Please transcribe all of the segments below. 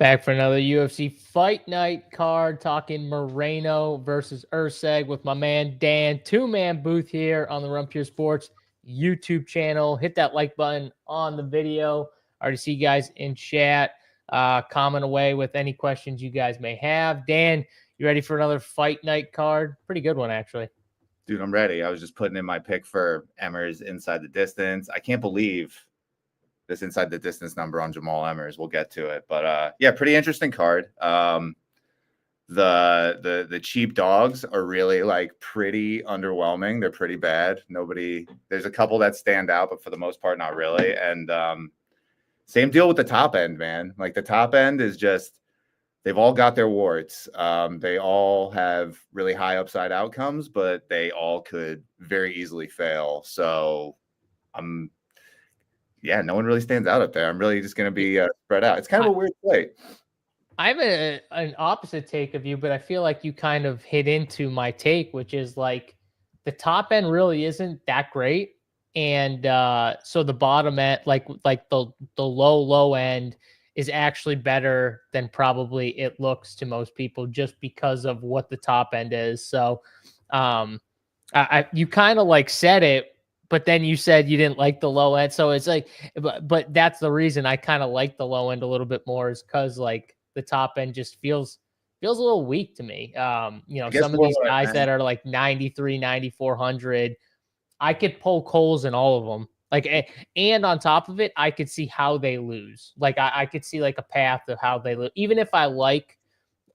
Back for another UFC Fight Night card, talking Moreno versus Ersg with my man Dan. Two-man booth here on the Run Pure Sports YouTube channel. Hit that like button on the video. Already see you guys in chat. Comment away with any questions you guys may have. Dan, you ready for another Fight Night card? Pretty good one, actually. Dude, I'm ready. I was just putting in my pick for Emmers inside the distance. I can't believe this inside the distance number on Jamal Emmers. We'll get to it, but yeah, pretty interesting card. The cheap dogs are really like pretty underwhelming. They're pretty bad. There's a couple that stand out, but for the most part, not really. And same deal with the top end, man. Like the top end is just, they've all got their warts. They all have really high upside outcomes, but they all could very easily fail. So yeah, no one really stands out up there. I'm really just going to be spread out. It's kind of a weird play. I have an opposite take of you, but I feel like you kind of hit into my take, which is like the top end really isn't that great. And so the bottom end, like the low end is actually better than probably it looks to most people just because of what the top end is. So you kind of like said it, but then you said you didn't like the low end. So it's like, but that's the reason I kind of like the low end a little bit more, is because like the top end just feels a little weak to me. You know, some of these guys that are like 93, 9,400, I could poke holes in all of them. Like, and on top of it, I could see how they lose. Like I could see like a path of how they lose. Even if I like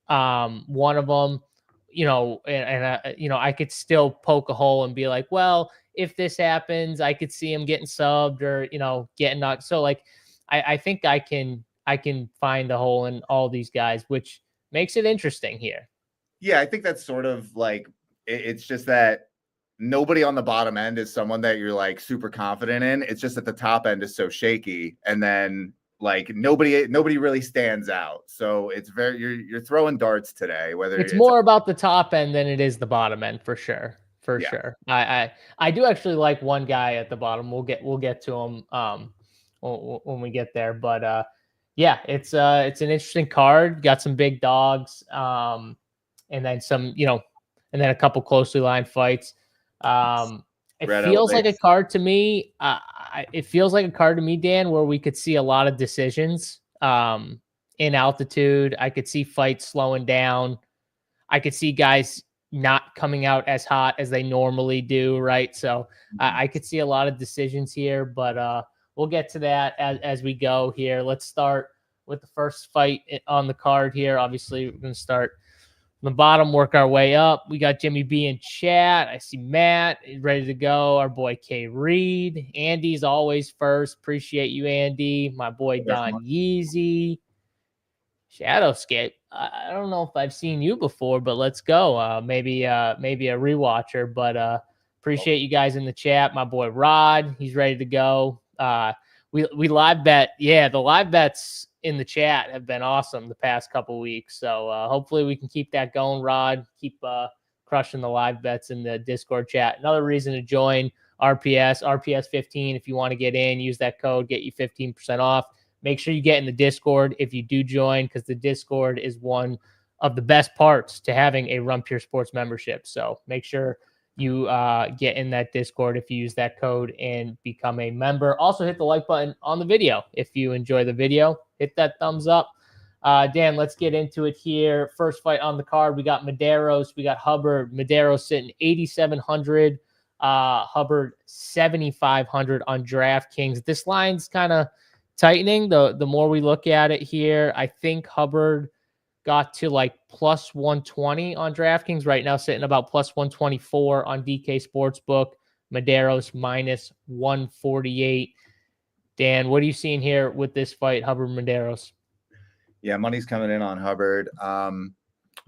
one of them, you know, and you know, I could still poke a hole and be like, well, if this happens, I could see him getting subbed or, you know, getting knocked. So like, I think I can find the hole in all these guys, which makes it interesting here. Yeah, I think that's sort of like, it's just that nobody on the bottom end is someone that you're like super confident in. It's just that the top end is so shaky, and then like nobody really stands out. So it's very, you're throwing darts today. Whether it's more about the top end than it is the bottom end, for sure. For sure. I do actually like one guy at the bottom. We'll get to him when we get there. But yeah, it's an interesting card. Got some big dogs, and then some, you know, and then a couple closely lined fights. It feels like a card to me. It feels like a card to me, Dan, where we could see a lot of decisions in altitude. I could see fights slowing down. I could see guys not coming out as hot as they normally do, right? So I could see a lot of decisions here, but we'll get to that as we go here. Let's start with the first fight on the card here. Obviously, we're going to start from the bottom, work our way up. We got Jimmy B in chat. I see Matt ready to go. Our boy K Reed. Andy's always first. Appreciate you, Andy. My boy Don Yeezy. Shadowscape. I don't know if I've seen you before, but let's go. Maybe a rewatcher, but appreciate you guys in the chat. My boy Rod, he's ready to go. We live bet. Yeah, the live bets in the chat have been awesome the past couple weeks. So hopefully we can keep that going, Rod. Keep crushing the live bets in the Discord chat. Another reason to join RPS 15. If you want to get in, use that code, get you 15% off. Make sure you get in the Discord if you do join, because the Discord is one of the best parts to having a Run Pure Sports membership. So make sure you get in that Discord if you use that code and become a member. Also, hit the like button on the video if you enjoy the video. Hit that thumbs up. Dan, let's get into it here. First fight on the card, we got Maderos. We got Hubard. Maderos sitting 8,700. Hubard 7,500 on DraftKings. This line's kind of tightening the more we look at it here. I think Hubard got to like plus 120 on DraftKings. Right now sitting about plus 124 on DK Sportsbook. Maderos minus 148. Dan, what are you seeing here with this fight, Hubard Maderos? Yeah, money's coming in on Hubard. I'm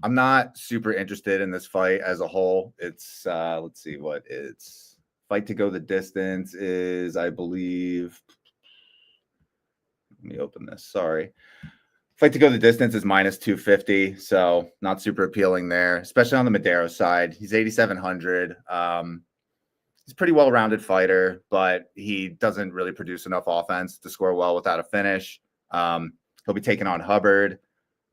not super interested in this fight as a whole. It's let's see what it's. Fight to go the distance is, I believe. Let me open this. Sorry. Fight to go the distance is minus 250. So not super appealing there, especially on the Maderos side. He's 8,700. He's a pretty well-rounded fighter, but he doesn't really produce enough offense to score well without a finish. He'll be taking on Hubard.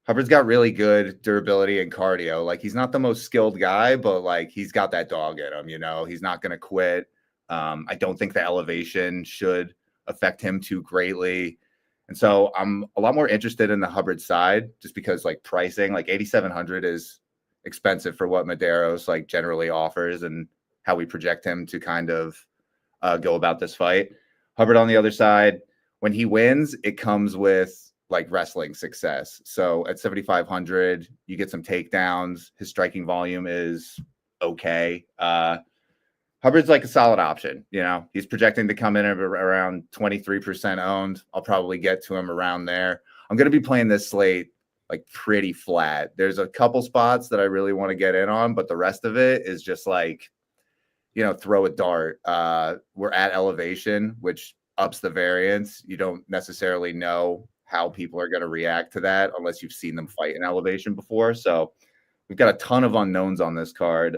Hubbard's got really good durability and cardio. Like, he's not the most skilled guy, but like he's got that dog in him, you know. He's not going to quit. I don't think the elevation should affect him too greatly. And so I'm a lot more interested in the Hubbard side just because like pricing, like 8,700 is expensive for what Maderos like generally offers and how we project him to kind of go about this fight. Hubbard on the other side, when he wins, it comes with like wrestling success. So at 7,500, you get some takedowns. His striking volume is okay. Hubbard's like a solid option. You know, he's projecting to come in at around 23% owned. I'll probably get to him around there. I'm going to be playing this slate like pretty flat. There's a couple spots that I really want to get in on, but the rest of it is just like, you know, throw a dart. We're at elevation, which ups the variance. You don't necessarily know how people are going to react to that unless you've seen them fight in elevation before. So we've got a ton of unknowns on this card.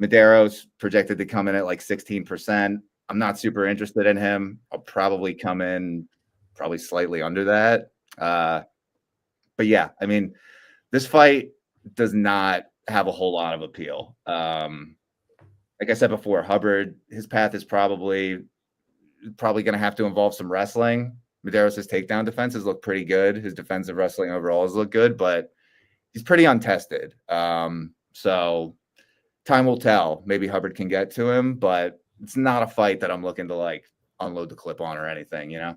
Maderos projected to come in at like 16%. I'm not super interested in him. I'll probably come in probably slightly under that. But yeah, I mean, this fight does not have a whole lot of appeal. Like I said before, Hubbard, his path is probably going to have to involve some wrestling. Maderos' takedown defenses look pretty good. His defensive wrestling overall has looked good, but he's pretty untested. So time will tell. Maybe Hubbard can get to him, but it's not a fight that I'm looking to like unload the clip on or anything, you know?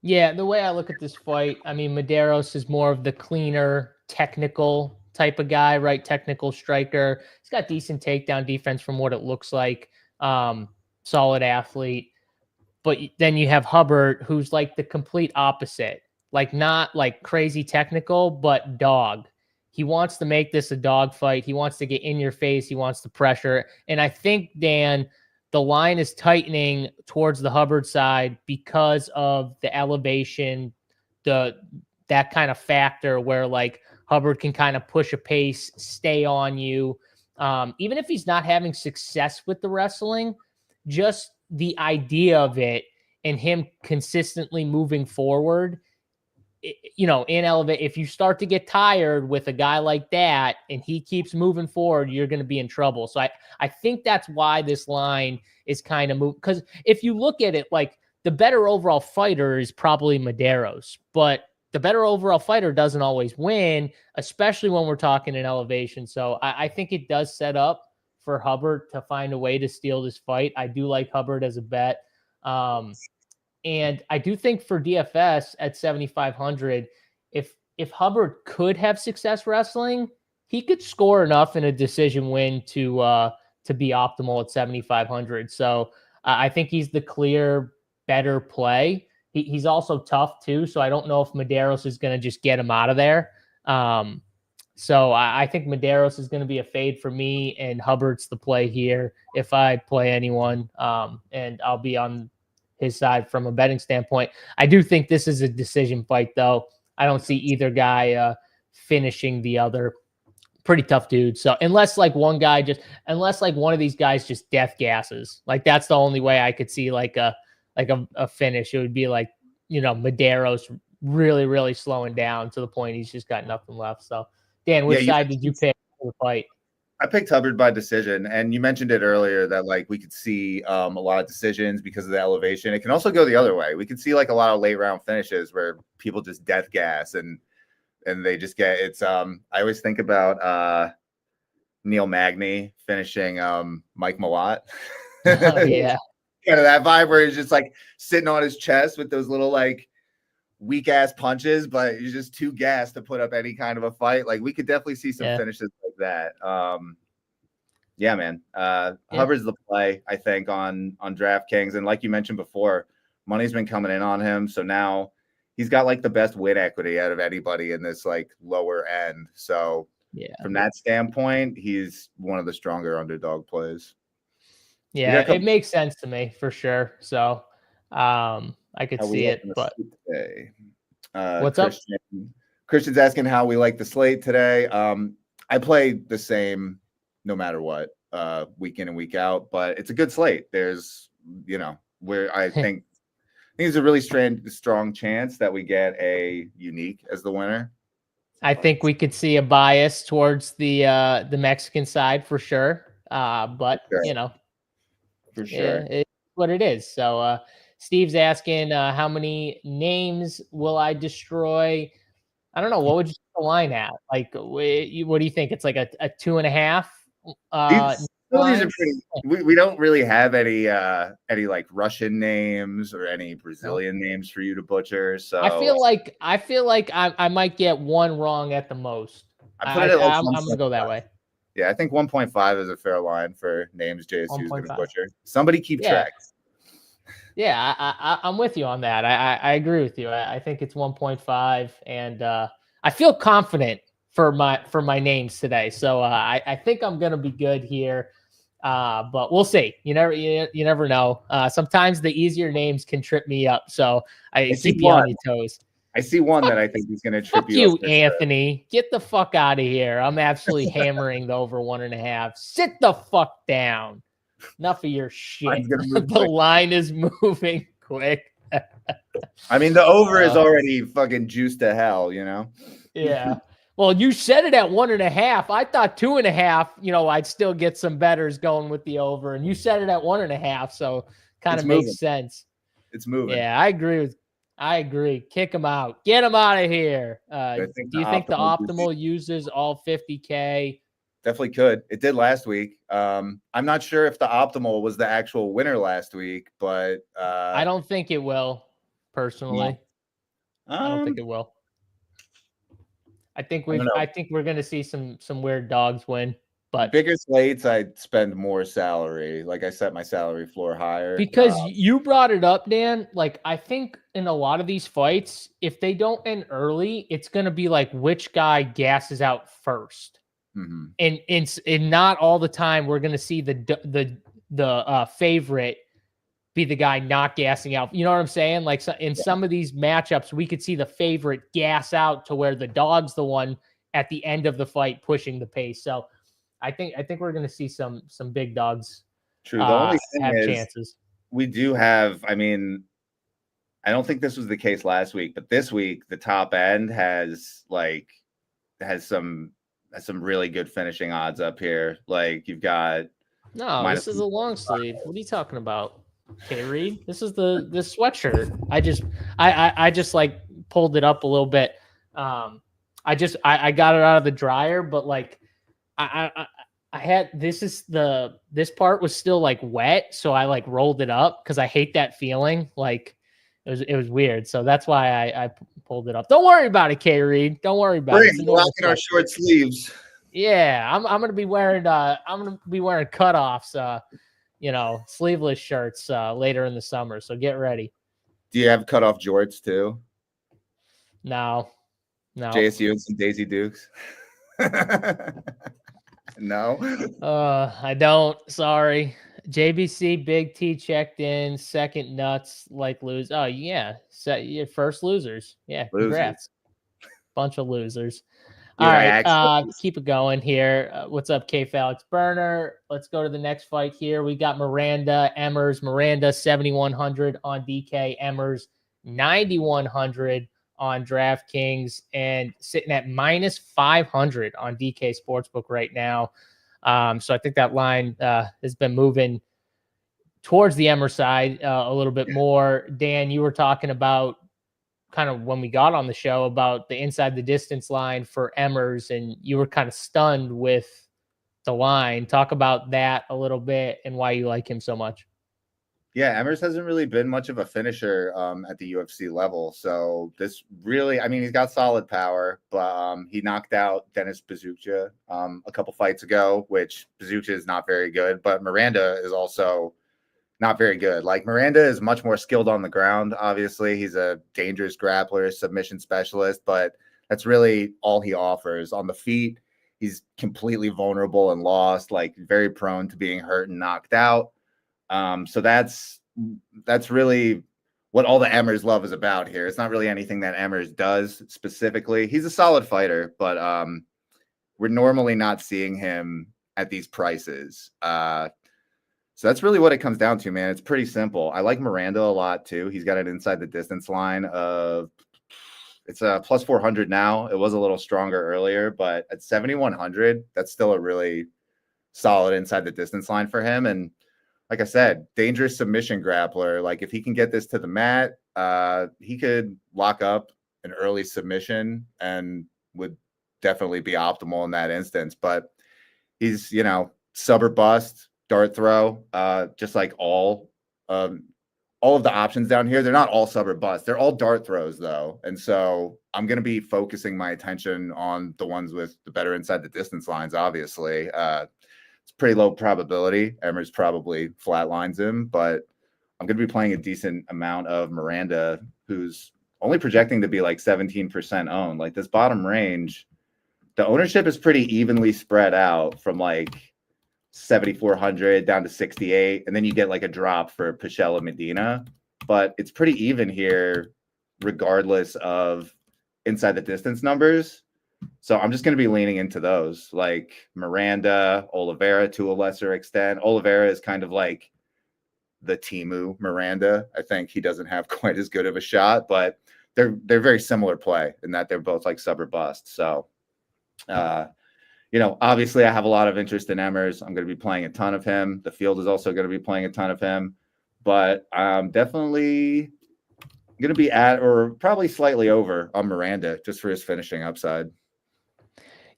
Yeah, the way I look at this fight, I mean, Maderos is more of the cleaner, technical type of guy, right? Technical striker. He's got decent takedown defense from what it looks like. Solid athlete. But then you have Hubbard, who's like the complete opposite. Like, not like crazy technical, but dog. He wants to make this a dog fight. He wants to get in your face. He wants to pressure. And I think, Dan, the line is tightening towards the Hubbard side because of the elevation, that kind of factor where like Hubbard can kind of push a pace, stay on you. Even if he's not having success with the wrestling, just the idea of it and him consistently moving forward, you know, in elevate, if you start to get tired with a guy like that and he keeps moving forward, you're going to be in trouble. So I think that's why this line is kind of moved. Because if you look at it, like the better overall fighter is probably Maderos, but the better overall fighter doesn't always win, especially when we're talking in elevation. So I think it does set up for Hubbard to find a way to steal this fight. I do like Hubbard as a bet. And I do think for DFS at 7,500, if Hubbard could have success wrestling, he could score enough in a decision win to be optimal at 7,500. So I think he's the clear better play. He's also tough too, so I don't know if Maderos is going to just get him out of there. So I think Maderos is going to be a fade for me, and Hubbard's the play here if I play anyone, and I'll be on his side from a betting standpoint. I do think this is a decision fight, though. I don't see either guy finishing the other. Pretty tough dude. So unless like one of these guys just death gasses, like that's the only way I could see like a finish. It would be like, you know, Maderos really, really slowing down to the point he's just got nothing left. So Dan, which side did you pick for the fight? I picked Hubbard by decision, and you mentioned it earlier that like we could see a lot of decisions because of the elevation. It can also go the other way. We could see like a lot of late round finishes where people just death gas and they just get it's. I always think about Neil Magny finishing Mike Malott. Oh, yeah, kind of that vibe where he's just like sitting on his chest with those little like weak ass punches, but he's just too gassed to put up any kind of a fight. Like we could definitely see some finishes like that. Yeah, man. Hubbard's the play, I think, on DraftKings. And like you mentioned before, money's been coming in on him. So now he's got like the best win equity out of anybody in this like lower end. So from that standpoint, he's one of the stronger underdog plays. Yeah, it makes sense to me for sure. So I could see it, but what's Christian, up? Christian's asking how we like the slate today. I play the same no matter what, week in and week out, but it's a good slate. There's, you know, where I think there's a really strong chance that we get a unique as the winner. I think we could see a bias towards the Mexican side for sure. But sure. you know, For yeah, sure. it's what it is. So Steve's asking, how many names will I destroy? I don't know. What would you put the line at? Like, what do you think? It's like a 2.5 Some of these are line? pretty. We don't really have any like Russian names or any Brazilian names for you to butcher. So I feel like I might get one wrong at the most. I put it at like I'm gonna go that way. Yeah, I think 1.5 is a fair line for names JSU is going to 1.5. butcher. Somebody keep Yeah. track. Yeah, I'm with you on that. I agree with you. I think it's 1.5, and I feel confident for my names today. So I think I'm gonna be good here. But we'll see. You never know. Sometimes the easier names can trip me up. So I keep you on your toes. I see one that I think is going to trip you up. Anthony. Get the fuck out of here. I'm absolutely hammering the over 1.5. Sit the fuck down. Enough of your shit. The line is moving quick. I mean, the over is already fucking juiced to hell, you know? Yeah. Well, you said it at 1.5. I thought 2.5, I'd still get some bettors going with the over. And you said it at 1.5. So kind of makes sense. It's moving. Yeah, I agree. Kick him out. Get him out of here. Do you think the optimal uses all 50K? Definitely could. It did last week. I'm not sure if the optimal was the actual winner last week, but I don't think it will, personally. No. I don't think it will. I think we're gonna see some weird dogs win. But bigger slates, I'd spend more salary. Like I set my salary floor higher. Because you brought it up, Dan. Like, I think in a lot of these fights, if they don't end early, it's gonna be like which guy gasses out first. Mm-hmm. And not all the time we're gonna see the favorite be the guy not gassing out. You know what I'm saying? Like some of these matchups, we could see the favorite gas out to where the dog's the one at the end of the fight pushing the pace. So I think we're going to see some big dogs. True. The only thing have is, chances. We do have. I mean, I don't think this was the case last week, but this week the top end has some really good finishing odds up here. Like you've got. No, this is a long sleeve. What are you talking about? Okay, Reed. This is this sweatshirt. I just like pulled it up a little bit. I got it out of the dryer, but like I had this part was still like wet, so I like rolled it up because I hate that feeling. Like it was weird. So that's why I pulled it up. Don't worry about it, K Reed. Don't worry about it. We're rocking our short sleeves. Yeah, I'm gonna be wearing cutoffs. Sleeveless shirts later in the summer. So get ready. Do you have cutoff jorts too? No. JSU and some Daisy Dukes. No. I don't. Sorry. JBC Big T checked in. Second nuts like lose. Oh yeah. Your first losers. Yeah. Congrats. Bunch of losers. All right, keep it going here. What's up, K-Falix Burner? Let's go to the next fight here. We got Miranda, Emmers. Miranda, 7,100 on DK. Emmers, 9,100 on DraftKings. And sitting at minus 500 on DK Sportsbook right now. So I think that line has been moving towards the Emmers side a little bit more. Dan, you were talking about kind of when we got on the show about the inside the distance line for Emmers, and you were kind of stunned with the line. Talk about that a little bit and why you like him so much. Yeah, Emmers hasn't really been much of a finisher at the UFC level. So this really, I mean, he's got solid power, but he knocked out Dennis Buzukja a couple fights ago, which Buzukja is not very good, but Miranda is also not very good. Like Miranda is much more skilled on the ground. Obviously, he's a dangerous grappler, submission specialist, but that's really all he offers. On the feet, he's completely vulnerable and lost, like very prone to being hurt and knocked out. So that's really what all the Emmers love is about here. It's not really anything that Emmers does specifically. He's a solid fighter, but we're normally not seeing him at these prices. So that's really what it comes down to, man. It's pretty simple. I like Miranda a lot too. He's got an inside the distance line of it's a plus 400 now. It was a little stronger earlier, but at 7,100, that's still a really solid inside the distance line for him. And like I said, dangerous submission grappler. Like if he can get this to the mat, he could lock up an early submission and would definitely be optimal in that instance. But he's, sub or bust, dart throw, just like all of the options down here. They're not all sub or bust. They're all dart throws though. And so I'm going to be focusing my attention on the ones with the better inside the distance lines, obviously. It's pretty low probability. Emmers probably flatlines him, but I'm going to be playing a decent amount of Miranda, who's only projecting to be like 17% owned. Like this bottom range, the ownership is pretty evenly spread out from like 7,400 down to 68. And then you get like a drop for Pashelle and Medina, but it's pretty even here regardless of inside the distance numbers. So I'm just going to be leaning into those, like Miranda, Oliveira to a lesser extent. Oliveira is kind of like the Timu Miranda. I think he doesn't have quite as good of a shot, but they're very similar play in that they're both like sub or bust. So, obviously I have a lot of interest in Emmers. I'm going to be playing a ton of him. The field is also going to be playing a ton of him, but I'm definitely going to be at or probably slightly over on Miranda just for his finishing upside.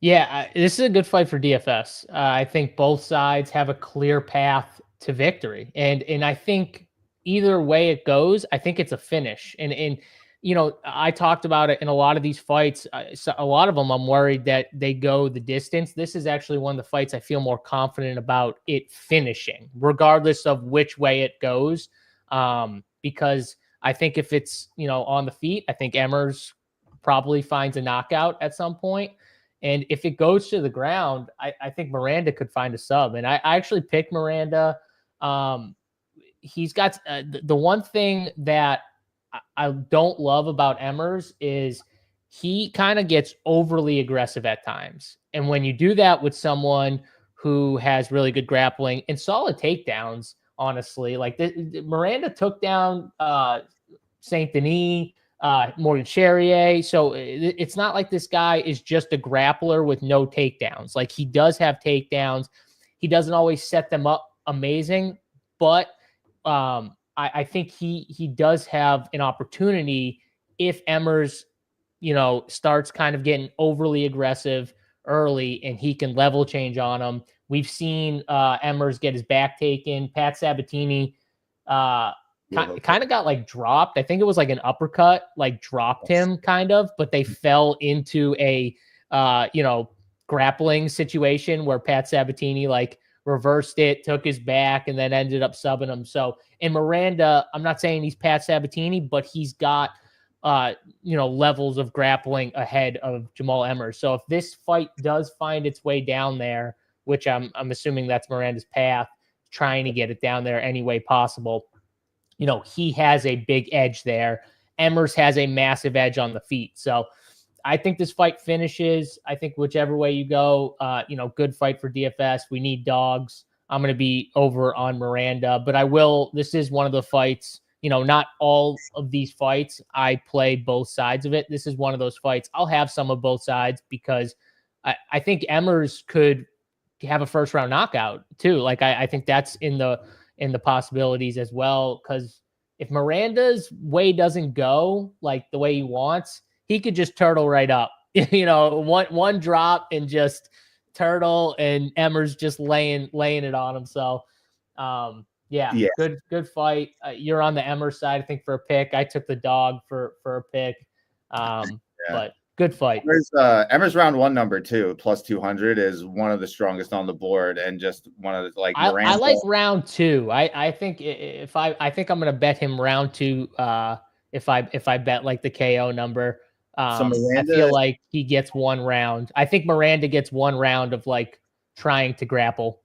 Yeah, this is a good fight for DFS. I think both sides have a clear path to victory, and I think either way it goes, I think it's a finish. And I talked about it in a lot of these fights. So a lot of them, I'm worried that they go the distance. This is actually one of the fights I feel more confident about it finishing, regardless of which way it goes, because I think if it's on the feet, I think Emmers probably finds a knockout at some point. And if it goes to the ground, I think Miranda could find a sub. And I actually picked Miranda. He's got the one thing that I don't love about Emmers is he kind of gets overly aggressive at times. And when you do that with someone who has really good grappling and solid takedowns, honestly, like Miranda took down Saint Denis, Morgan Charrier. So it's not like this guy is just a grappler with no takedowns. Like he does have takedowns. He doesn't always set them up amazing, but I think he does have an opportunity if Emmers, starts kind of getting overly aggressive early and he can level change on him. We've seen Emmers get his back taken. Pat Sabatini kind of got like dropped. I think it was like an uppercut, like dropped him kind of, but they fell into a, grappling situation where Pat Sabatini like reversed it, took his back, and then ended up subbing him. So in Miranda, I'm not saying he's Pat Sabatini, but he's got, levels of grappling ahead of Jamal Emmers. So if this fight does find its way down there, which I'm assuming that's Miranda's path, trying to get it down there any way possible, he has a big edge there. Emmers has a massive edge on the feet. So I think this fight finishes. I think whichever way you go, good fight for DFS. We need dogs. I'm going to be over on Miranda, but this is one of the fights, not all of these fights I play both sides of it. This is one of those fights I'll have some of both sides because I think Emmers could have a first round knockout too. Like I think that's in the possibilities as well. Cause if Miranda's way doesn't go like the way he wants, he could just turtle right up, one drop and just turtle, and Emmers just laying it on him. So, yeah. Good fight. You're on the Emmers side, I think, for a pick. I took the dog for a pick. But good fight. Emmers round one number two plus 200 is one of the strongest on the board, and just one of the I like round two. I think I think I'm gonna bet him round two. If I bet like the KO number. So Miranda, I feel like he gets one round. I think Miranda gets one round of like trying to grapple.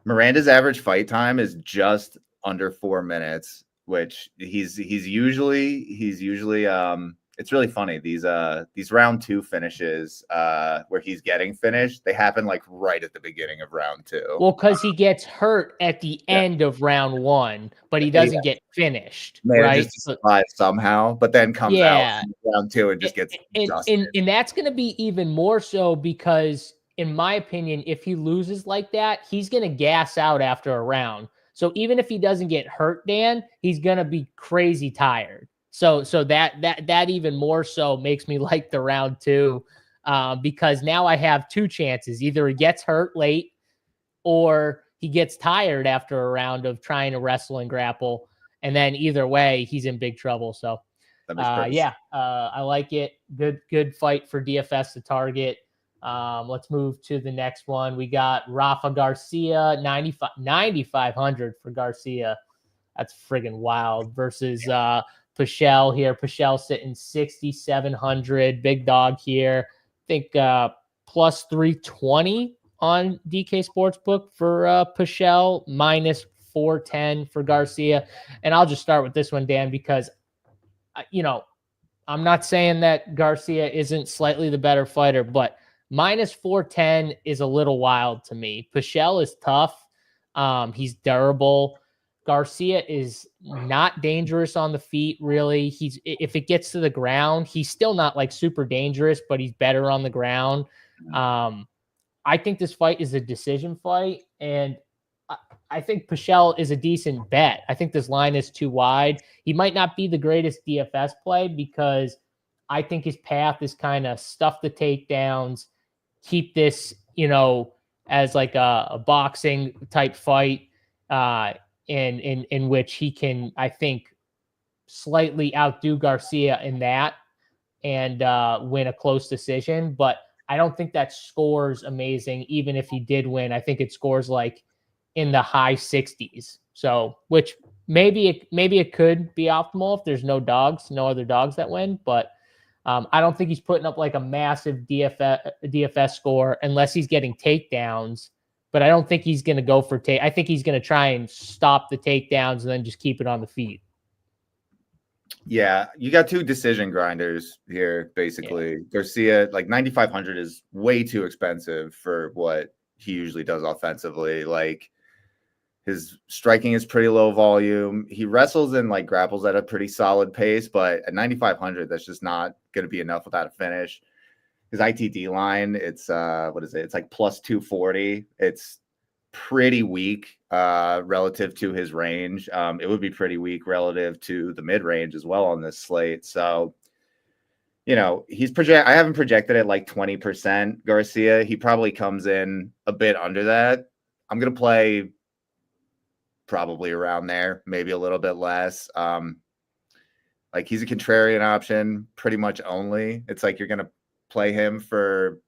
Miranda's average fight time is just under 4 minutes, which he's usually it's really funny. These round 2 finishes where he's getting finished, they happen like right at the beginning of round 2. Well, because he gets hurt at the end of round 1, but he doesn't get finished, right? Just survives somehow, but then comes out in round 2 and just gets dusted. And that's going to be even more so because, in my opinion, if he loses like that, he's going to gas out after a round. So even if he doesn't get hurt, Dan, he's going to be crazy tired. So that even more so makes me like the round 2 because now I have 2 chances. Either he gets hurt late or he gets tired after a round of trying to wrestle and grapple. And then either way, he's in big trouble. So I like it. Good fight for DFS to target. Let's move to the next one. We got Rafa Garcia, 9,500 for Garcia. That's friggin' wild versus Pashelle here. Pashelle sitting 6,700. Big dog here. I think plus 320 on DK Sportsbook for Pashelle, minus 410 for Garcia. And I'll just start with this one, Dan, because, I'm not saying that Garcia isn't slightly the better fighter, but minus 410 is a little wild to me. Pashelle is tough. He's durable. Garcia is not dangerous on the feet, really. If it gets to the ground, he's still not like super dangerous, but he's better on the ground. I think this fight is a decision fight, and I think Pashelle is a decent bet. I think this line is too wide. He might not be the greatest DFS play because I think his path is kind of stuff the takedowns, keep this, as like a boxing type fight, in which he can, I think, slightly outdo Garcia in that and win a close decision. But I don't think that scores amazing. Even if he did win, I think it scores like in the high 60s. So, which maybe it could be optimal if there's no other dogs that win. But I don't think he's putting up like a massive DFS score unless he's getting takedowns. But I don't think he's going to go for I think he's going to try and stop the takedowns and then just keep it on the feet. Yeah, you got 2 decision grinders here, basically. Yeah. Garcia, like 9,500 is way too expensive for what he usually does offensively. Like, his striking is pretty low volume. He wrestles and like grapples at a pretty solid pace, but at 9,500, that's just not going to be enough without a finish. His ITD line, it's what is it? It's like plus 240. It's pretty weak relative to his range. It would be pretty weak relative to the mid range as well on this slate. So, he's I haven't projected it like 20% Garcia. He probably comes in a bit under that. I'm going to play probably around there, maybe a little bit less. Like, he's a contrarian option pretty much only. It's like you're going to play him for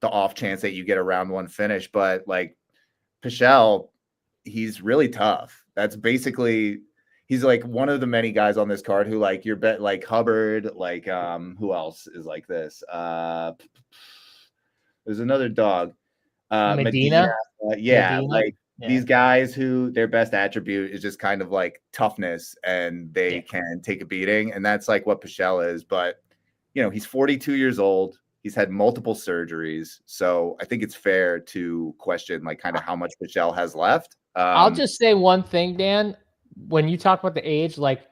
the off chance that you get a round 1 finish. But like Pashelle, he's really tough. That's basically, he's like one of the many guys on this card who like your bet, like Hubard, like who else is like this? There's another dog. Medina. Medina. Like these guys who their best attribute is just kind of like toughness and they can take a beating. And that's like what Pashelle is. But he's 42 years old. He's had multiple surgeries. So I think it's fair to question like kind of how much Pashelle has left. I'll just say one thing, Dan. When you talk about the age, like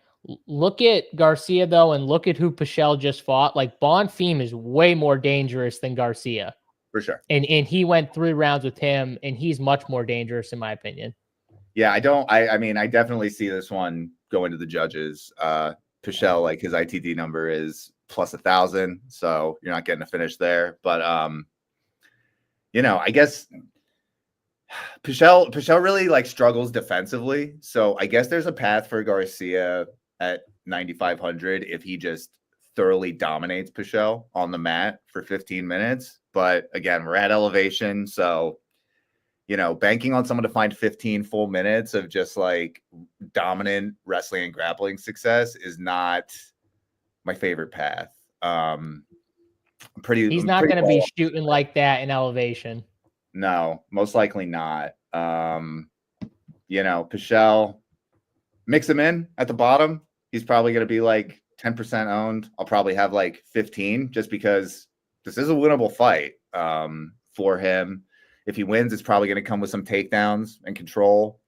look at Garcia though, and look at who Pashelle just fought. Like Bonfim is way more dangerous than Garcia. For sure. And he went 3 rounds with him, and he's much more dangerous in my opinion. Yeah, I mean, I definitely see this one going to the judges. Pashelle, like his ITD number is plus 1,000, so you're not getting a finish there. But I guess Pashelle really like struggles defensively. So I guess there's a path for Garcia at 9,500 if he just thoroughly dominates Pashelle on the mat for 15 minutes. But again, we're at elevation, so banking on someone to find 15 full minutes of just like dominant wrestling and grappling success is not my favorite path. He's not going to be shooting like that in elevation. No, most likely not. Pashelle, mix him in at the bottom. He's probably going to be like 10% owned. I'll probably have like 15 just because this is a winnable fight for him. If he wins, it's probably going to come with some takedowns and control.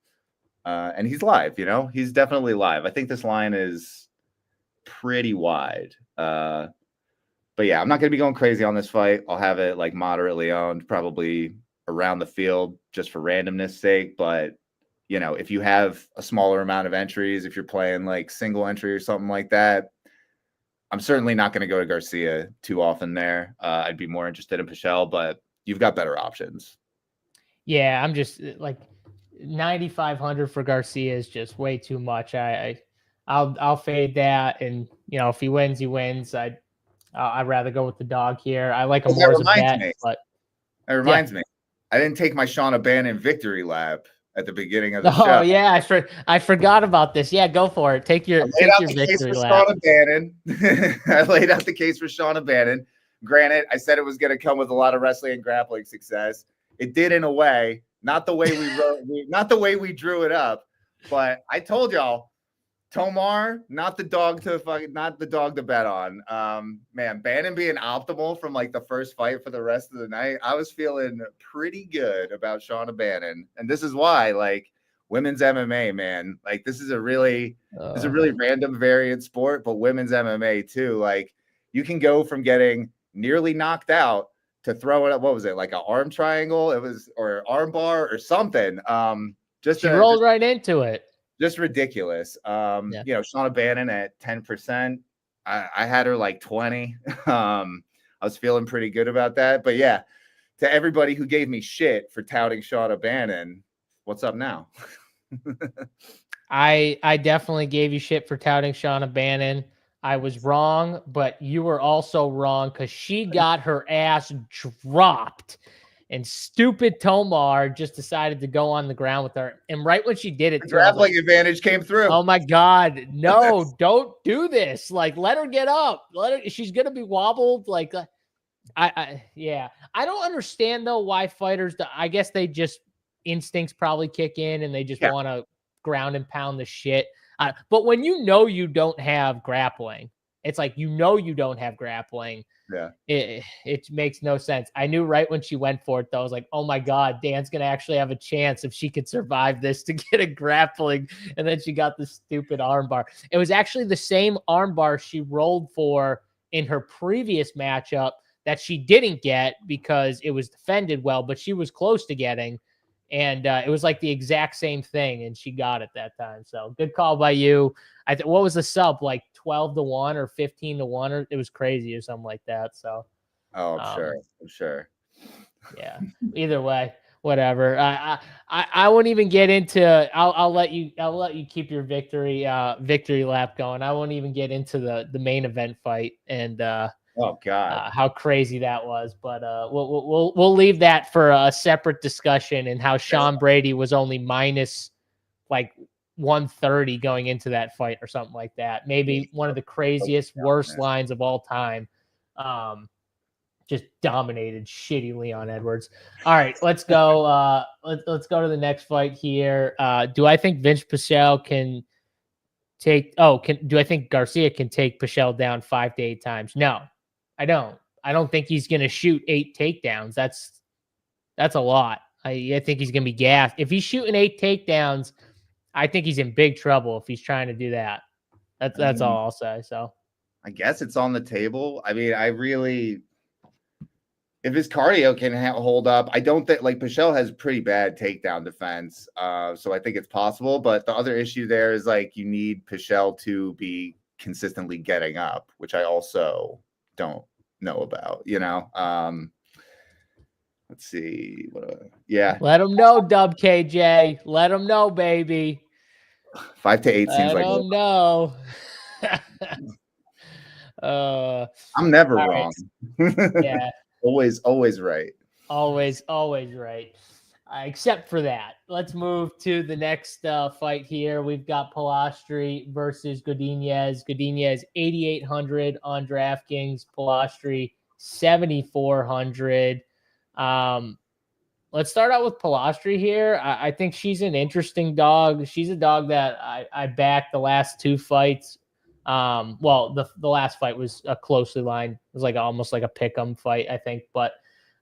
And he's live, you know, he's definitely live. I think this line is pretty wide. But yeah, I'm not going to be going crazy on this fight. I'll have it like moderately owned, probably around the field just for randomness sake. But, you know, if you have a smaller amount of entries, if you're playing like single entry or something like that, I'm certainly not going to go to Garcia too often there. I'd be more interested in Pashelle, but you've got better options. Yeah, I'm just like 9,500 for Garcia is just way too much. I'll fade that, and you know, if he wins, he wins. I'd rather go with the dog here. I like him more as a bet, but that reminds me, I didn't take my Sean O'Bannon victory lap at the beginning of the show. Oh yeah, I forgot about this. Yeah, go for it. Take your victory lap. I laid out the case for Sean O'Bannon. Granted, I said it was going to come with a lot of wrestling and grappling success. It did in a way, not the way not the way we drew it up, but I told y'all, Tomar, not the dog to bet on. Man, Bannon being optimal from like the first fight for the rest of the night, I was feeling pretty good about Sean Bannon, and this is why, like, women's MMA, man, like this is a really random variant sport, but women's MMA too, like you can go from getting nearly knocked out to throw it up. What was it, like an arm triangle? It was, or arm bar or something. She rolled right into it. Just ridiculous. You know, Sean Bannon at 10%. I had her like 20. I was feeling pretty good about that. But yeah, to everybody who gave me shit for touting Sean Bannon, what's up now? I definitely gave you shit for touting Sean Bannon. I was wrong, but you were also wrong because she got her ass dropped. And stupid Tomar just decided to go on the ground with her. And right when she did it, the grappling advantage came through. Oh my God. No, don't do this. Like, let her get up. She's going to be wobbled. Like, yeah. I don't understand though why fighters, I guess they just, instincts probably kick in and they just want to ground and pound the shit. But when you know you don't have grappling, it's like, you know you don't have grappling. Yeah. It makes no sense. I knew right when she went for it, though. I was like, oh my God, Dan's going to actually have a chance if she could survive this to get a grappling. And then she got the stupid armbar. It was actually the same armbar she rolled for in her previous matchup that she didn't get because it was defended well, but she was close to getting. And it was like the exact same thing, and she got it that time. So good call by you. What was the sub, like 12-1 or 15-1, or it was crazy or something like that. So, I'm sure. Yeah. Either way, whatever. I won't even get into. I'll let you keep your victory lap going. I won't even get into the main event fight and. Oh God, how crazy that was! But we'll leave that for a separate discussion. And how Sean Brady was only minus like 130 going into that fight or something like that. Maybe one of the craziest, worst lines of all time. Just dominated shitty Leon Edwards. All right, let's go. Let's go to the next fight here. Do I think Vince Pashelle can take? Do I think Garcia can take Pashelle down 5 to 8 times? No. I don't think he's going to shoot 8 takedowns. That's a lot. I think he's going to be gassed. If he's shooting 8 takedowns, I think he's in big trouble if he's trying to do that. That's all I'll say. So I guess it's on the table. I mean, if his cardio can hold up, I don't think, like, Pashelle has pretty bad takedown defense. So I think it's possible. But the other issue there is, like, you need Pashelle to be consistently getting up, which I also don't know about, you know. Let's see. Let him know, Dub KJ. Let him know, baby. 5 to 8 seems like. Let him know. I'm never wrong. Yeah. Always right. Always right. Except for that. Let's move to the next fight here. We've got Palostri versus Godinz. Godinz 8,800 on DraftKings. Palostri 7,400. Let's start out with Palostri here. I think she's an interesting dog. She's a dog that I backed the last 2 fights. Well, the last fight was a closely lined. It was like almost like a pick'em fight, I think. But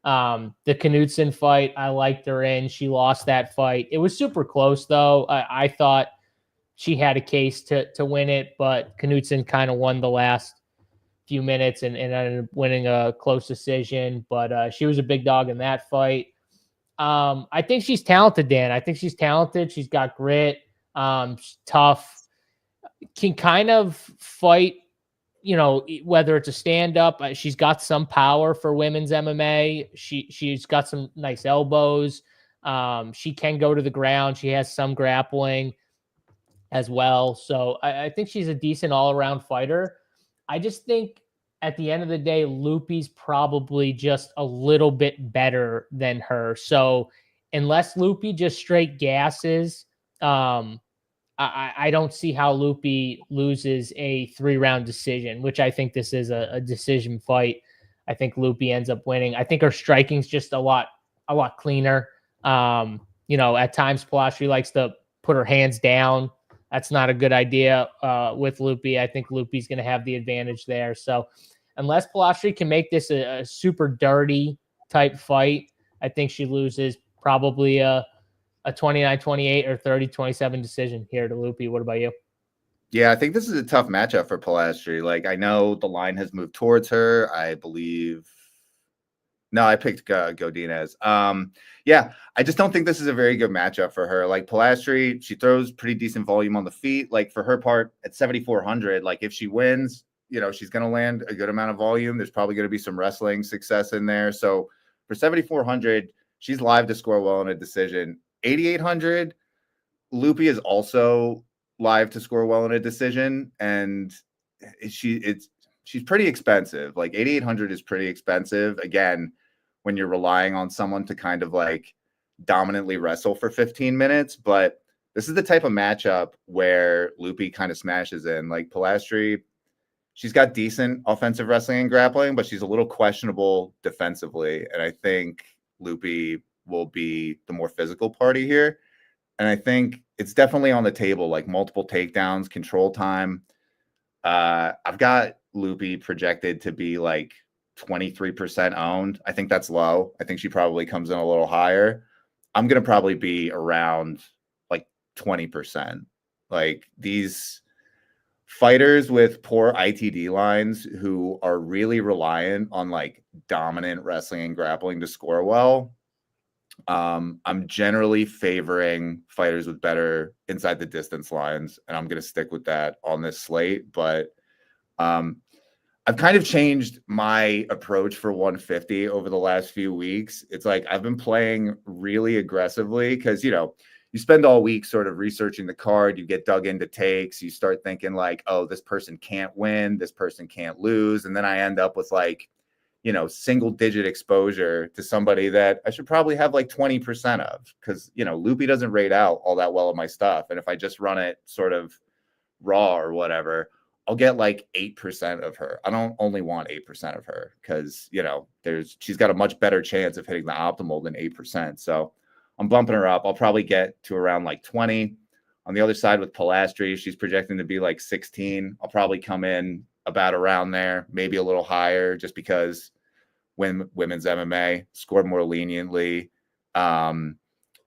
the Knudsen fight, I liked her in. She lost that fight. It was super close, though. I thought she had a case to win it, but Knudsen kind of won the last few minutes and ended up winning a close decision. But she was a big dog in that fight. I think she's talented, Dan. I think she's talented. She's got grit. She's tough. Can kind of fight, whether it's a stand-up. She's got some power for women's MMA. She's got some nice elbows. She can go to the ground. She has some grappling as well. So I think she's a decent all-around fighter. I just think at the end of the day, Loopy's probably just a little bit better than her. So unless Loopy just straight gasses, I don't see how Loopy loses a 3-round decision, which I think this is a decision fight. I think Loopy ends up winning. I think her striking's just a lot cleaner. At times Palostri likes to put her hands down. That's not a good idea with Loopy. I think Loopy's going to have the advantage there. So unless Palostri can make this a super dirty type fight, I think she loses probably a 29-28 or 30-27 decision here to Loopy. What about you? Yeah, I think this is a tough matchup for Palostri. Like, I know the line has moved towards her. I believe. No, I picked Godinz. Yeah, I just don't think this is a very good matchup for her. Like, Palostri, she throws pretty decent volume on the feet. Like, for her part, at 7,400, like, if she wins, she's going to land a good amount of volume. There's probably going to be some wrestling success in there. So for 7,400, she's live to score well in a decision. 8,800, Loopy is also live to score well in a decision, and she's pretty expensive. Like 8,800 is pretty expensive. Again, when you're relying on someone to kind of like dominantly wrestle for 15 minutes, but this is the type of matchup where Loopy kind of smashes in. Like Palostri, she's got decent offensive wrestling and grappling, but she's a little questionable defensively, and I think Loopy will be the more physical party here. And I think it's definitely on the table, like multiple takedowns, control time. I've got Loopy projected to be like 23% owned. I think that's low. I think she probably comes in a little higher. I'm going to probably be around like 20%. Like these fighters with poor ITD lines who are really reliant on like dominant wrestling and grappling to score well. I'm generally favoring fighters with better inside the distance lines, and I'm going to stick with that on this slate. But I've kind of changed my approach for 150 over the last few weeks. It's like I've been playing really aggressively because, you spend all week sort of researching the card. You get dug into takes. You start thinking like, oh, this person can't win. This person can't lose. And then I end up with like, single digit exposure to somebody that I should probably have like 20% of because, Loopy doesn't rate out all that well of my stuff. And if I just run it sort of raw or whatever, I'll get like 8% of her. I don't only want 8% of her because, she's got a much better chance of hitting the optimal than 8%. So I'm bumping her up. I'll probably get to around like 20. On the other side with Palostri, she's projecting to be like 16. I'll probably come in about around there, maybe a little higher just because when women's MMA scored more leniently. And,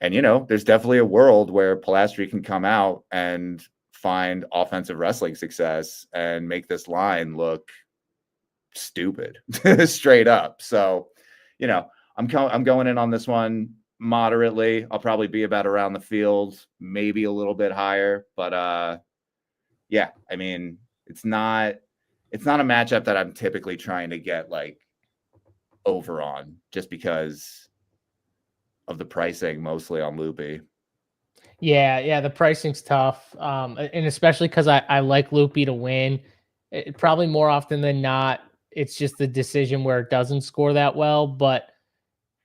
there's definitely a world where Palostri can come out and find offensive wrestling success and make this line look stupid straight up. So, I'm going in on this one moderately. I'll probably be about around the field, maybe a little bit higher, but yeah, I mean, it's not a matchup that I'm typically trying to get like over on just because of the pricing mostly on Loopy. Yeah, the pricing's tough. And especially because I like Loopy to win. Probably more often than not, it's just the decision where it doesn't score that well, but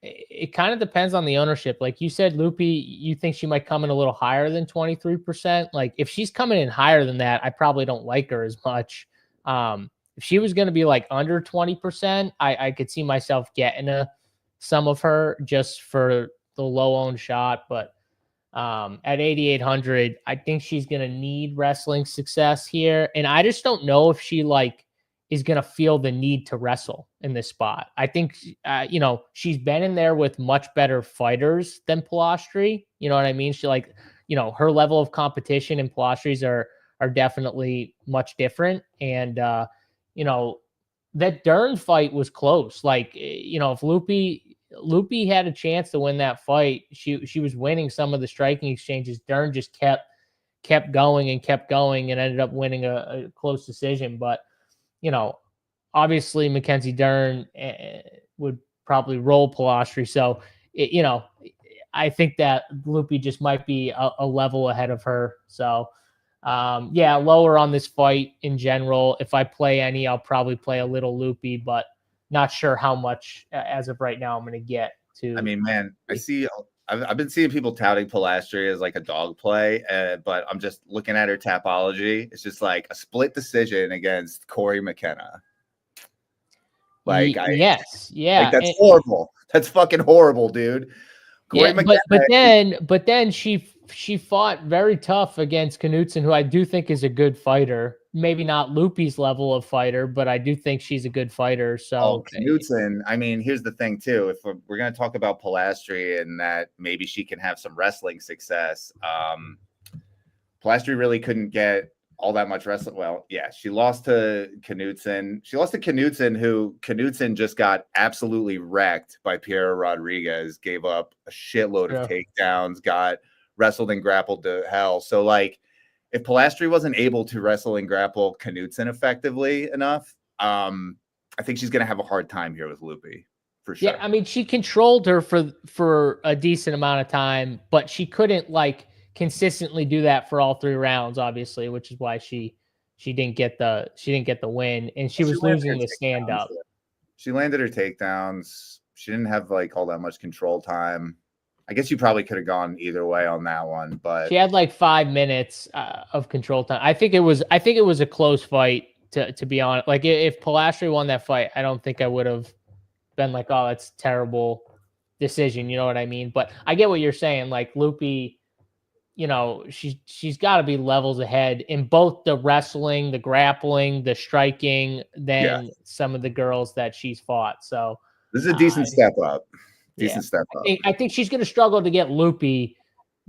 it kind of depends on the ownership. Like you said, Loopy, you think she might come in a little higher than 23%. Like if she's coming in higher than that, I probably don't like her as much. If she was going to be like under 20%, I could see myself getting some of her just for the low owned shot. But At 8,800, I think she's going to need wrestling success here. And I just don't know if she is going to feel the need to wrestle in this spot. I think, she's been in there with much better fighters than Palostri. You know what I mean? She her level of competition and Palostri's are definitely much different. And, that Dern fight was close. If Lupi had a chance to win that fight, she was winning some of the striking exchanges. Dern just kept going and ended up winning a close decision. But, obviously Mackenzie Dern would probably roll Palostri. So, I think that Lupi just might be a level ahead of her. So, lower on this fight in general. If I play any, I'll probably play a little Lupi, but not sure how much as of right now I'm going to get to. I mean, man, I've been seeing people touting Palostri as like a dog play, but I'm just looking at her tapology. It's just like a split decision against Corey McKenna. Yes. Yeah. That's horrible. That's fucking horrible, dude. Corey McKenna, but then she fought very tough against Knudsen, who I do think is a good fighter. Maybe not Lupi's level of fighter, but I do think she's a good fighter. So Knudsen, I mean, here's the thing too. If we're going to talk about Palostri and that maybe she can have some wrestling success, Palostri really couldn't get all that much wrestling. Well, yeah, she lost to Knudsen. Who Knudsen just got absolutely wrecked by Piero Rodriguez, gave up a shitload of takedowns, got wrestled and grappled to hell. So if Palostri wasn't able to wrestle and grapple Knudsen effectively enough, I think she's going to have a hard time here with Lupi, for sure. Yeah, I mean, she controlled her for a decent amount of time, but she couldn't consistently do that for all 3 rounds, obviously, which is why she didn't get the win, and she was losing the stand up. She landed her takedowns. She didn't have all that much control time. I guess you probably could have gone either way on that one, but she had 5 minutes of control time. I think it was a close fight, to be honest. If Palostri won that fight, I don't think I would have been oh, that's a terrible decision. You know what I mean? But I get what you're saying. Lupi, she's got to be levels ahead in both the wrestling, the grappling, the striking than some of the girls that she's fought. So this is a decent step up. I think she's going to struggle to get Lupi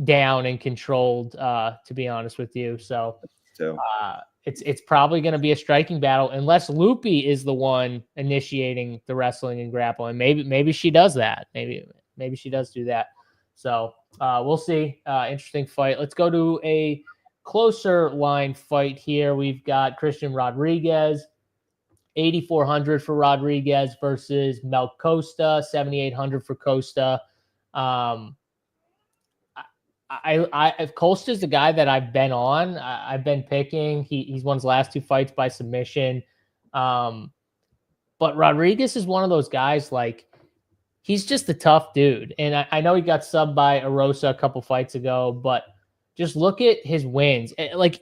down and controlled, to be honest with you. So it's probably going to be a striking battle unless Lupi is the one initiating the wrestling and grappling. Maybe she does that. Maybe she does do that. So we'll see. Interesting fight. Let's go to a closer line fight here. We've got Christian Rodriguez, 8,400 for Rodriguez versus Mel Costa, 7,800 for Costa. If Costa's the guy that I've been on, I've been picking. He's won his last 2 fights by submission. But Rodriguez is one of those guys he's just a tough dude. And I know he got subbed by Arosa a couple fights ago, but just look at his wins.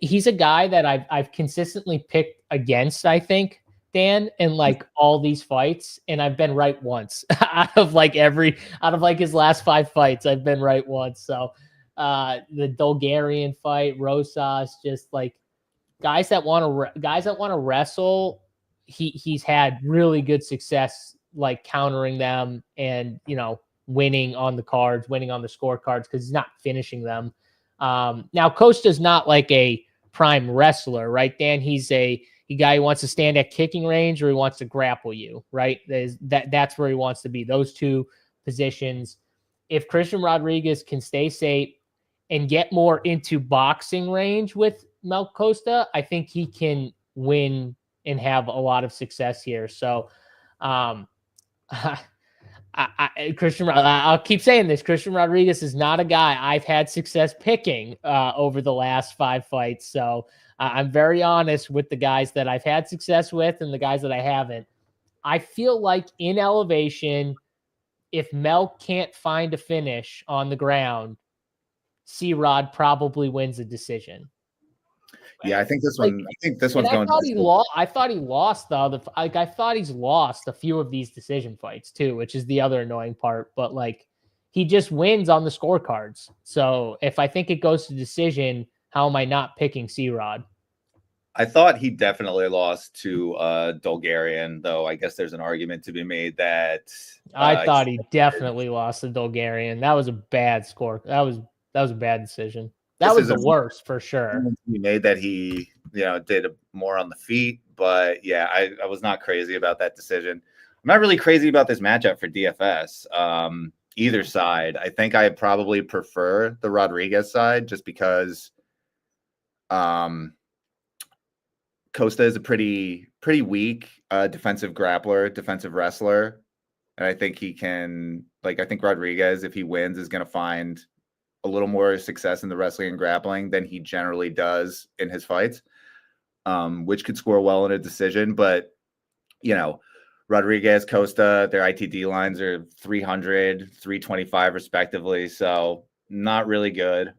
He's a guy that I've consistently picked against, I think, Dan, in all these fights. And I've been right once out of his last 5 fights, I've been right once. So the Bulgarian fight, Rosas, just guys that want to wrestle, he's had really good success countering them and winning on the cards, winning on the scorecards because he's not finishing them. Now Costa's not a prime wrestler, right, Dan? He's a guy who wants to stand at kicking range or he wants to grapple you, right? That's where he wants to be, those 2 positions. If Christian Rodriguez can stay safe and get more into boxing range with Mel Costa, I think he can win and have a lot of success here. So I'll keep saying this. Christian Rodriguez is not a guy I've had success picking over the last 5 fights. So I'm very honest with the guys that I've had success with and the guys that I haven't. I feel like in elevation, if Mel can't find a finish on the ground, C-Rod probably wins a decision. Yeah, I think this one. I think this one's going. I thought he lost the other. I thought he's lost a few of these decision fights too, which is the other annoying part. But he just wins on the scorecards. So if I think it goes to decision, how am I not picking C-Rod? I thought he definitely lost to Bulgarian, though I guess there's an argument to be made that I thought he definitely lost to Bulgarian. That was a bad score. That was a bad decision. That was the worst for sure. He made that he, did more on the feet, but yeah, I was not crazy about that decision. I'm not really crazy about this matchup for DFS. Either side. I think I probably prefer the Rodriguez side just because Costa is a pretty weak defensive grappler, defensive wrestler. And I think he can, I think Rodriguez, if he wins, is going to find a little more success in the wrestling and grappling than he generally does in his fights, which could score well in a decision. But, Rodriguez, Costa, their ITD lines are 300, 325 respectively. So not really good.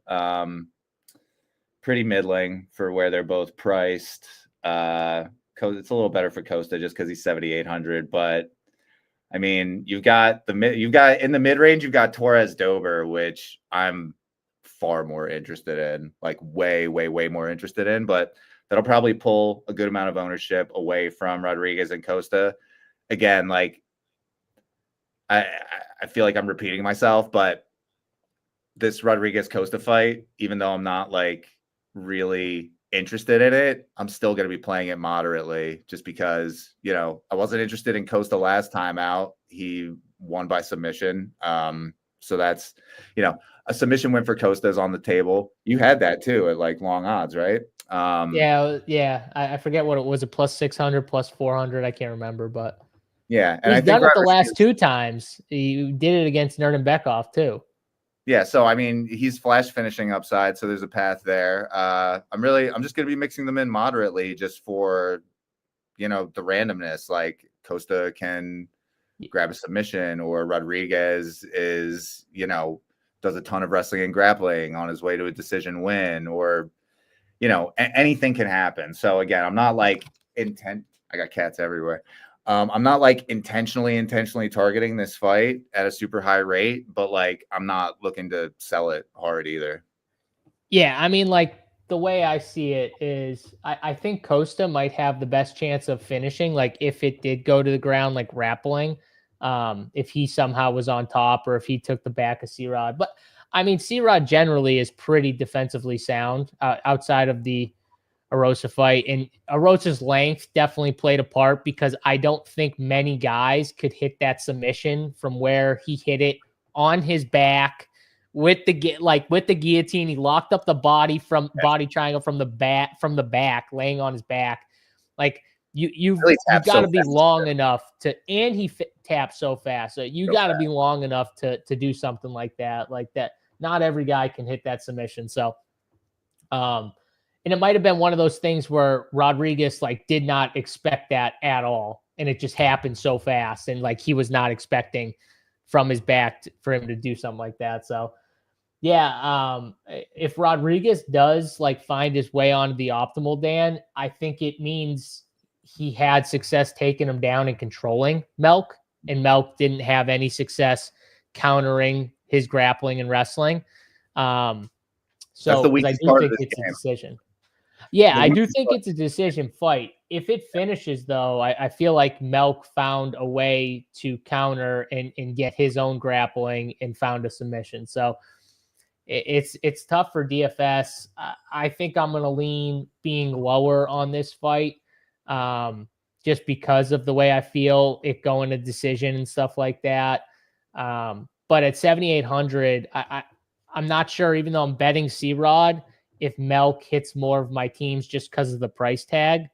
Pretty middling for where they're both priced. It's a little better for Costa just because he's 7,800. But I mean, you've got in the mid range, you've got Torres, Dober, which I'm far more interested in, way, way, way more interested in. But that'll probably pull a good amount of ownership away from Rodriguez and Costa. Again, I feel like I'm repeating myself, but this Rodriguez Costa fight, even though I'm not really interested in it, I'm still going to be playing it moderately just because, I wasn't interested in Costa last time out. He won by submission. So that's, a submission win for Costa is on the table. You had that too at long odds, right? Yeah. I forget what it was, a plus 600, plus 400. I can't remember, but yeah. And he's done it the last 2 times. He did it against Nurdenbekov too. Yeah, so I mean, he's flash finishing upside, so there's a path there. I'm just going to be mixing them in moderately just for, the randomness. Costa can grab a submission, or Rodriguez is, does a ton of wrestling and grappling on his way to a decision win, or, anything can happen. So again, I'm not I got cats everywhere. I'm not intentionally targeting this fight at a super high rate, but I'm not looking to sell it hard either. Yeah, I mean, the way I see it is I think Costa might have the best chance of finishing, if it did go to the ground, grappling, if he somehow was on top or if he took the back of C-Rod. But I mean, C-Rod generally is pretty defensively sound outside of the Arosa fight, and Arosa's length definitely played a part because I don't think many guys could hit that submission from where he hit it on his back with the guillotine. He locked up the body body triangle from the back, laying on his back. You've got to be long enough to, and he taps so fast. So you got to be long enough to do something like that. Not every guy can hit that submission. So, and it might have been one of those things where Rodriguez did not expect that at all. And it just happened so fast. And he was not expecting from his back for him to do something like that. So yeah, if Rodriguez does find his way onto the optimal, Dan, I think it means he had success taking him down and controlling Melk, and Melk didn't have any success countering his grappling and wrestling. So I do think it's a decision. Yeah, I do think it's a decision fight. If it finishes, though, I feel like Melk found a way to counter and get his own grappling and found a submission. So it's tough for DFS. I think I'm going to lean being lower on this fight just because of the way I feel it going to decision and stuff like that. But at 7,800, I'm not sure, even though I'm betting C-Rod, if Melk hits more of my teams just because of the price tag.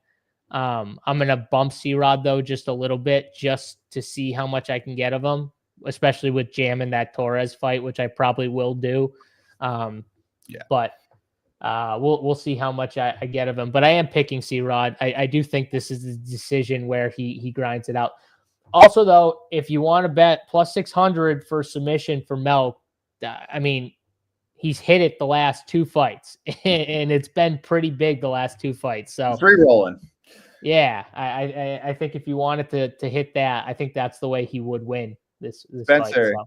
I'm going to bump C-Rod, though, just a little bit just to see how much I can get of him, especially with jamming that Torres fight, which I probably will do. But we'll see how much I get of him. But I am picking C-Rod. I do think this is a decision where he grinds it out. Also, though, if you want to bet plus 600 for submission for Melk, I mean, he's hit it the last 2 fights, and it's been pretty big the last 2 fights. So 3 rolling. Yeah, I think if you wanted to hit that, I think that's the way he would win this Spencer, fight, so.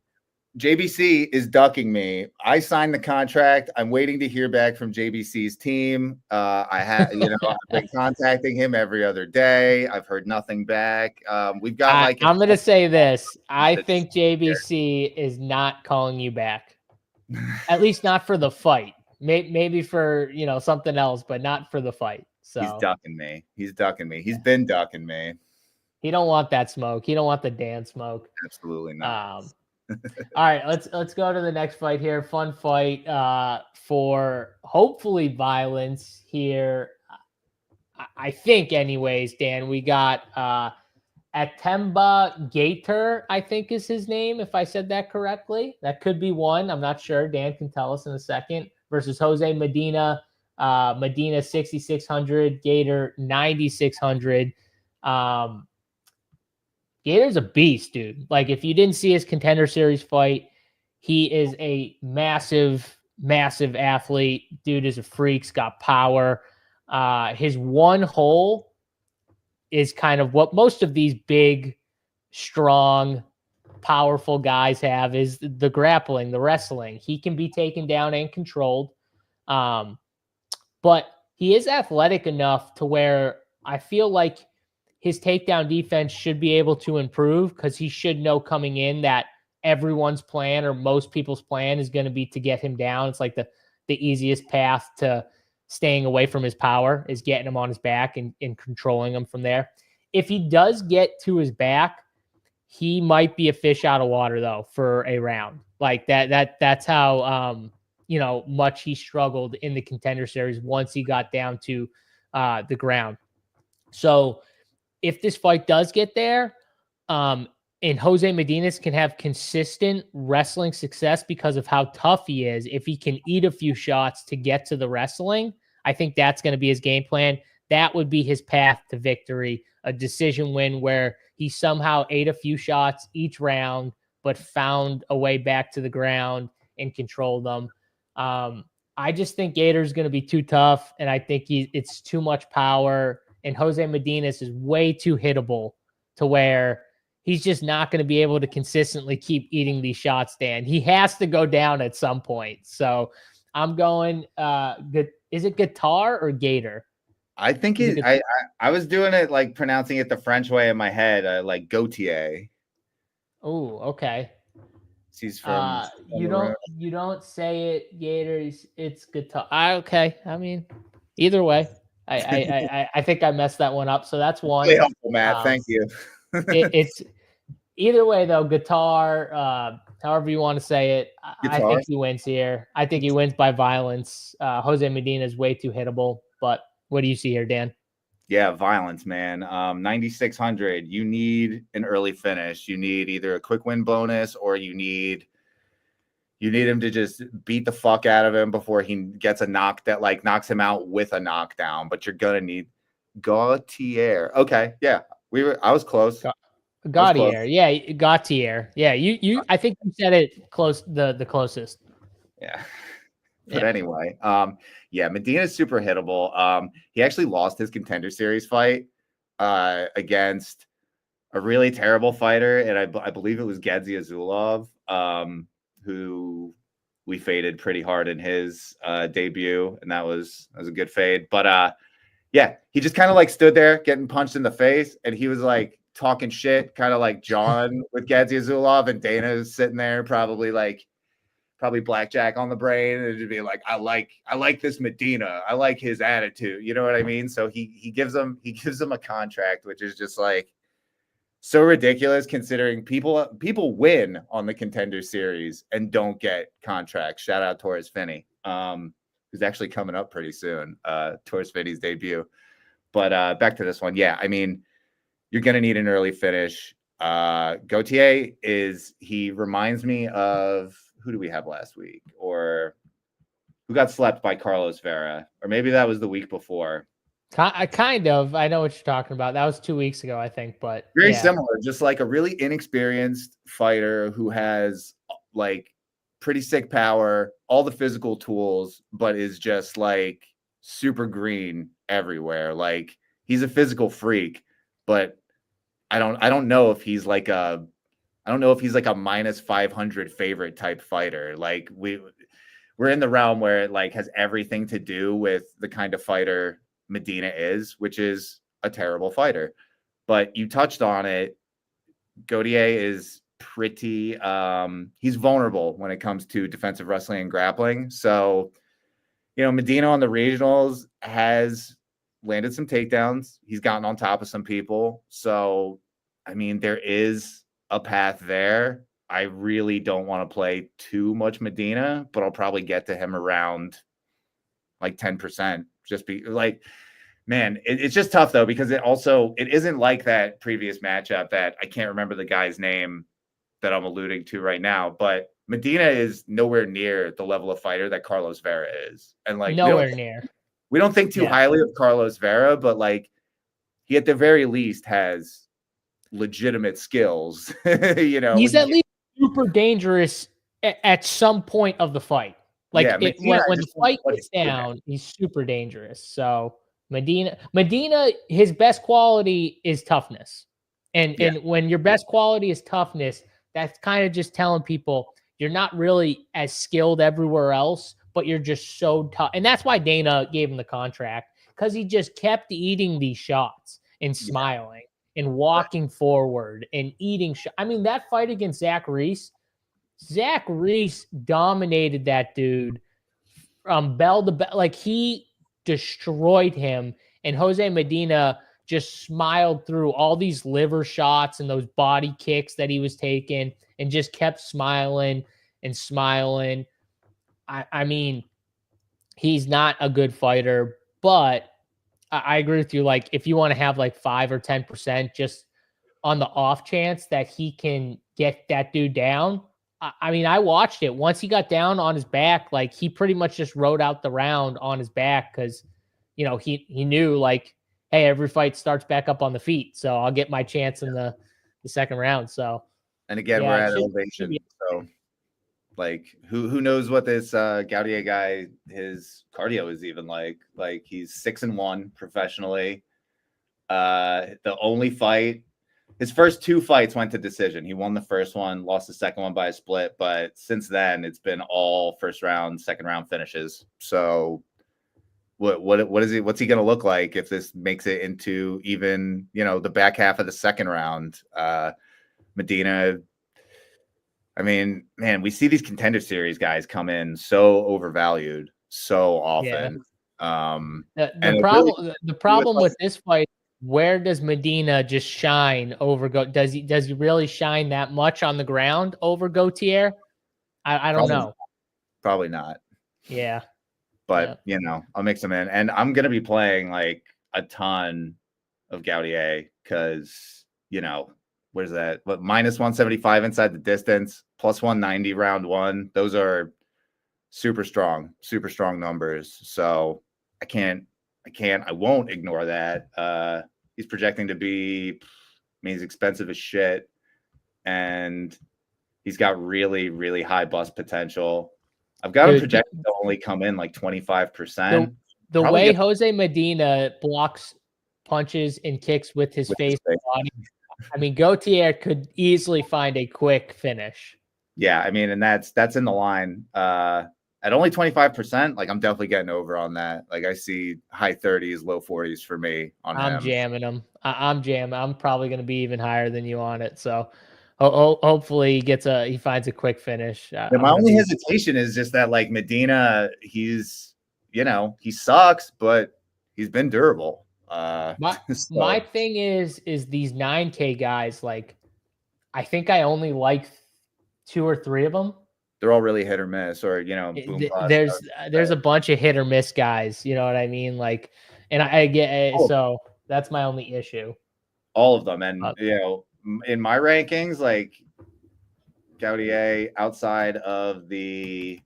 JBC is ducking me. I signed the contract. I'm waiting to hear back from JBC's team. I've been contacting him every other day. I've heard nothing back. We've got I'm going to say this. I think JBC is not calling you back. At least not for the fight. Maybe for, something else, but not for the fight. So he's ducking me. He's been ducking me. He don't want that smoke. He don't want the Dan smoke. Absolutely not. All right, let's go to the next fight here. Fun fight for hopefully violence here. I think, anyways, Dan, we got Atemba Gator, I think is his name, if I said that correctly. That could be one. I'm not sure. Dan can tell us in a second. Versus Jose Medina. Medina 6,600, Gator 9,600. Gator's a beast, dude. Like, if you didn't see his Contender Series fight, he is a massive, massive athlete. Dude is a freak. He's got power. His one hole is kind of what most of these big, strong, powerful guys have, is the grappling, the wrestling. He can be taken down and controlled. But he is athletic enough to where I feel like his takedown defense should be able to improve, because he should know coming in that everyone's plan, or most people's plan, is going to be to get him down. It's like the easiest path to staying away from his power is getting him on his back and controlling him from there. If he does get to his back, he might be a fish out of water, though, for a round. Like that's how much he struggled in the Contender Series once he got down to the ground. So if this fight does get there, and Jose Medina can have consistent wrestling success because of how tough he is, if he can eat a few shots to get to the wrestling, I think that's going to be his game plan. That would be his path to victory, a decision win where he somehow ate a few shots each round, but found a way back to the ground and controlled them. I just think Gator's going to be too tough, and I think it's too much power. And Jose Medina is way too hittable to where he's just not going to be able to consistently keep eating these shots, Dan. He has to go down at some point. So I'm going, is it guitar or Gator? I think I was doing it like pronouncing it the French way in my head, like Gautier. Oh, okay. He's from you don't say it Gator, it's guitar. Okay. I mean, either way. I think I messed that one up. So that's one. Really helpful, Matt. Thank you. It's either way, though. Guitar, however you want to say it. I think he wins here. I think he wins by violence. Jose Medina is way too hittable. But what do you see here, Dan? Yeah, violence, man. 9,600. You need an early finish. You need either a quick win bonus, or you need him to just beat the fuck out of him before he gets a knock that knocks him out with a knockdown. But you're gonna need Gautier. Okay, yeah, I was close. Gautier, yeah, Gautier, yeah. You. I think you said it close. The closest. Yeah. But anyway, Medina's super hittable. He actually lost his Contender Series fight against a really terrible fighter, and I believe it was Gadzhi Azulov, who we faded pretty hard in his debut, and that was a good fade. But he just kind of stood there getting punched in the face, and he was talking shit, kind of like John with Gadzhi Azulov, and Dana's sitting there probably blackjack on the brain, and it'd be like, I like this Medina. I like his attitude. You know what I mean? So he gives him a contract, which is just so ridiculous, considering people win on the Contender Series and don't get contracts. Shout out Torres Finney, who's actually coming up pretty soon. Torres Finney's debut. But back to this one. Yeah, I mean, you're gonna need an early finish. Gautier he reminds me of, who do we have last week, or who got slept by Carlos Vera, or maybe that was the week before. Kind of. I know what you're talking about. That was 2 weeks ago, I think, but very similar. Just a really inexperienced fighter who has pretty sick power, all the physical tools, but is just super green everywhere. He's a physical freak, but I don't know if he's a I don't know if he's like a minus 500 favorite type fighter. Like we're in the realm where it like has everything to do with the kind of fighter Medina is, which is a terrible fighter. But you touched on it. Gautier is pretty he's vulnerable when it comes to defensive wrestling and grappling. So, Medina on the regionals has landed some takedowns. He's gotten on top of some people. So, I mean, there is a path there. I really don't want to play too much Medina, but I'll probably get to him around like 10%. Just be like, man, it's just tough though, because it isn't like that previous matchup that I can't remember the guy's name that I'm alluding to right now, but Medina is nowhere near the level of fighter that Carlos Vera is. And like nowhere near. We don't think too highly of Carlos Vera, but like he at the very least has legitimate skills. He's at least super dangerous at some point of the fight. Like when the fight gets down, he's super dangerous. So Medina, his best quality is toughness. And when your best quality is toughness, that's kind of just telling people you're not really as skilled everywhere else, but you're just so tough. And that's why Dana gave him the contract, because he just kept eating these shots and smiling and walking forward and eating I mean, that fight against Zach Reese dominated that dude from bell to bell. Like, he destroyed him, and Jose Medina just smiled through all these liver shots and those body kicks that he was taking and just kept smiling and smiling. I mean, he's not a good fighter, but I agree with you. Like, if you want to have like 5 or 10% just on the off chance that he can get that dude down. I mean, I watched it. Once he got down on his back, like, he pretty much just rode out the round on his back, because, he knew, like, hey, every fight starts back up on the feet, so I'll get my chance in the second round. So, and again, we're at elevation. So, like, who knows what this Gautier guy, his cardio is even like. Like, he's 6-1 professionally. The only fight, his first 2 fights went to decision. He won the first one, lost the second one by a split, but since then it's been all first round, second round finishes. So what's he going to look like if this makes it into even, the back half of the second round? Medina, I mean, man, we see these Contender Series guys come in so overvalued so often. The problem with this fight, where does Medina just shine over does he really shine that much on the ground over Gautier? I don't know. Probably not. Yeah. But I'll mix them in, and I'm gonna be playing like a ton of Gautier because what is that? What, minus 175 inside the distance, plus 190 round one. Those are super strong numbers. So I won't ignore that. He's projecting to be, he's expensive as shit, and he's got really, really high bust potential. I've got him projected to only come in like 25%. The way Jose Medina blocks punches and kicks with his face and body, I mean, Gautier could easily find a quick finish. Yeah, I mean, and that's in the line. At only 25%, like, I'm definitely getting over on that. Like, I see high 30s, low 40s for me on him. I'm jamming him. I'm jamming. I'm probably going to be even higher than you on it. So hopefully he finds a quick finish. My only hesitation is just that, like, Medina, he sucks, but he's been durable. My thing is these 9K guys, like, I think I only like 2 or 3 of them. They're all really hit or miss, or there's a bunch of hit or miss guys. You know what I mean? Like, and I get so that's my only issue. All of them, and in my rankings, like, Gautier outside of the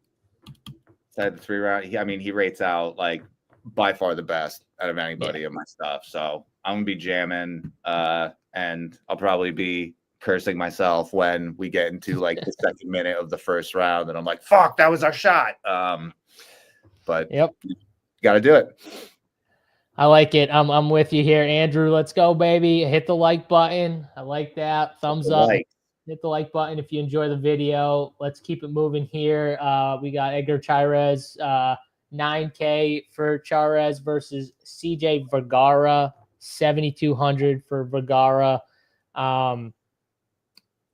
3 round, he rates out like by far the best out of anybody in my stuff. So I'm gonna be jamming, and I'll probably be cursing myself when we get into like the second minute of the first round, and I'm like, fuck, that was our shot. But you gotta do it. I like it. I'm with you here, Andrew. Let's go, baby. Hit the like button. I like that. Thumbs up. hit the like button if you enjoy the video. Let's keep it moving here. We got Edgar Chavez, 9K for Chavez versus CJ Vgara, 7,200 for Vgara.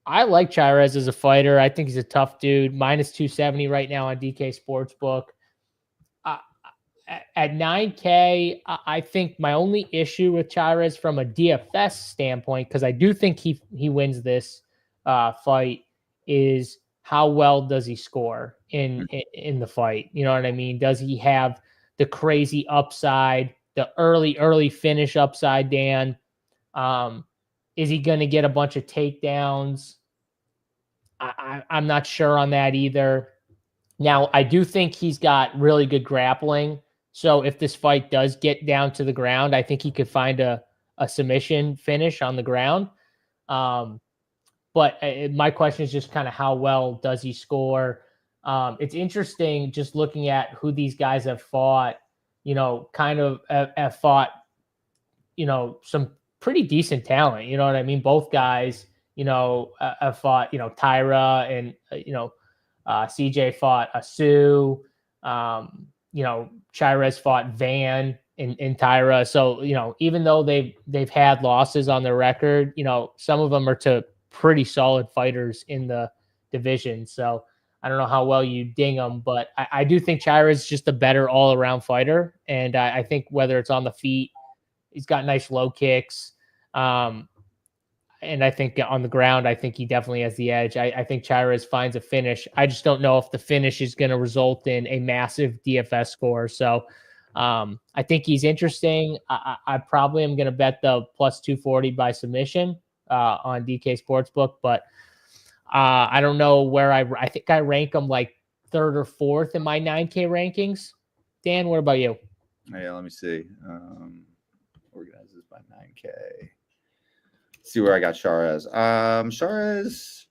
I like Chavez as a fighter. I think he's a tough dude. Minus 270 right now on DK Sportsbook. At 9K, I think my only issue with Chavez from a DFS standpoint, because I do think he wins this fight, is how well does he score in the fight? You know what I mean? Does he have the crazy upside, the early finish upside, Dan? Is he going to get a bunch of takedowns? I'm not sure on that either. Now, I do think he's got really good grappling. So if this fight does get down to the ground, I think he could find a submission finish on the ground. But my question is just kind of how well does he score? It's interesting just looking at who these guys have fought, kind of have fought, some pretty decent talent. You know what I mean? Both guys, have fought, Tyra and, CJ fought Asu. Chavez fought Van in Tyra. So, even though they've had losses on their record, some of them are to pretty solid fighters in the division. So I don't know how well you ding them, but I do think Chavez is just a better all-around fighter. And I think whether it's on the feet, he's got nice low kicks. And I think on the ground, I think he definitely has the edge. I think Chavez finds a finish. I just don't know if the finish is going to result in a massive DFS score. So I think he's interesting. I probably am going to bet the plus 240 by submission on DK Sportsbook, but I don't know where I think I rank him like third or fourth in my 9K rankings. Dan, what about you? Yeah, let me see. Organize this by 9K. See where I got Chavez. Chavez,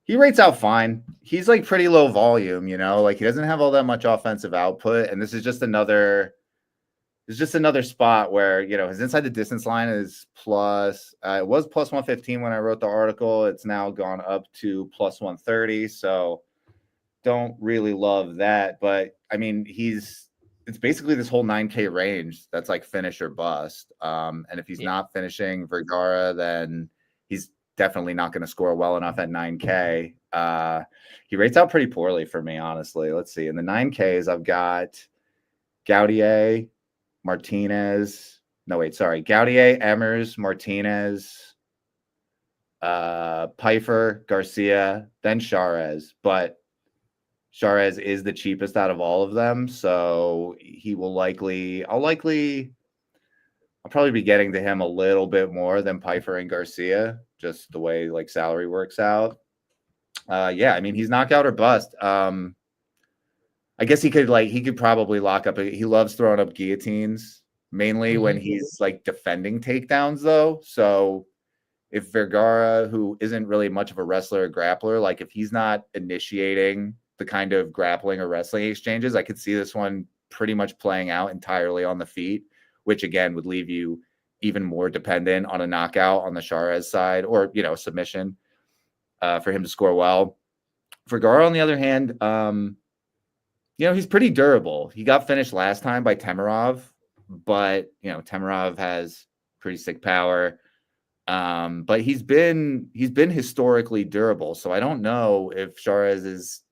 he rates out fine. He's like pretty low volume, like he doesn't have all that much offensive output. And this is just another spot where, his inside the distance line is plus, it was plus 115 when I wrote the article. It's now gone up to plus 130. So don't really love that. But I mean, it's basically this whole 9K range that's like finish or bust. And if he's not finishing Vgara, then he's definitely not going to score well enough at 9K. He rates out pretty poorly for me, honestly. Let's see. In the 9Ks, I've got Gautier, Martinez. No, wait, sorry. Gautier, Emmers, Martinez, Pfeiffer, Garcia, then Chavez. But Chavez is the cheapest out of all of them, so he will I'll probably be getting to him a little bit more than Pfeiffer and Garcia, just the way like salary works out. Yeah, I mean, he's knockout or bust. I guess he could probably lock up. He loves throwing up guillotines, mainly when he's like defending takedowns though. So if Vgara, who isn't really much of a wrestler or grappler, like if he's not initiating the kind of grappling or wrestling exchanges, I could see this one pretty much playing out entirely on the feet, which again would leave you even more dependent on a knockout on the Chavez side or, submission for him to score well. Vgara, on the other hand, he's pretty durable. He got finished last time by Temirov, but, Temirov has pretty sick power. But he's been historically durable. So I don't know if Chavez is,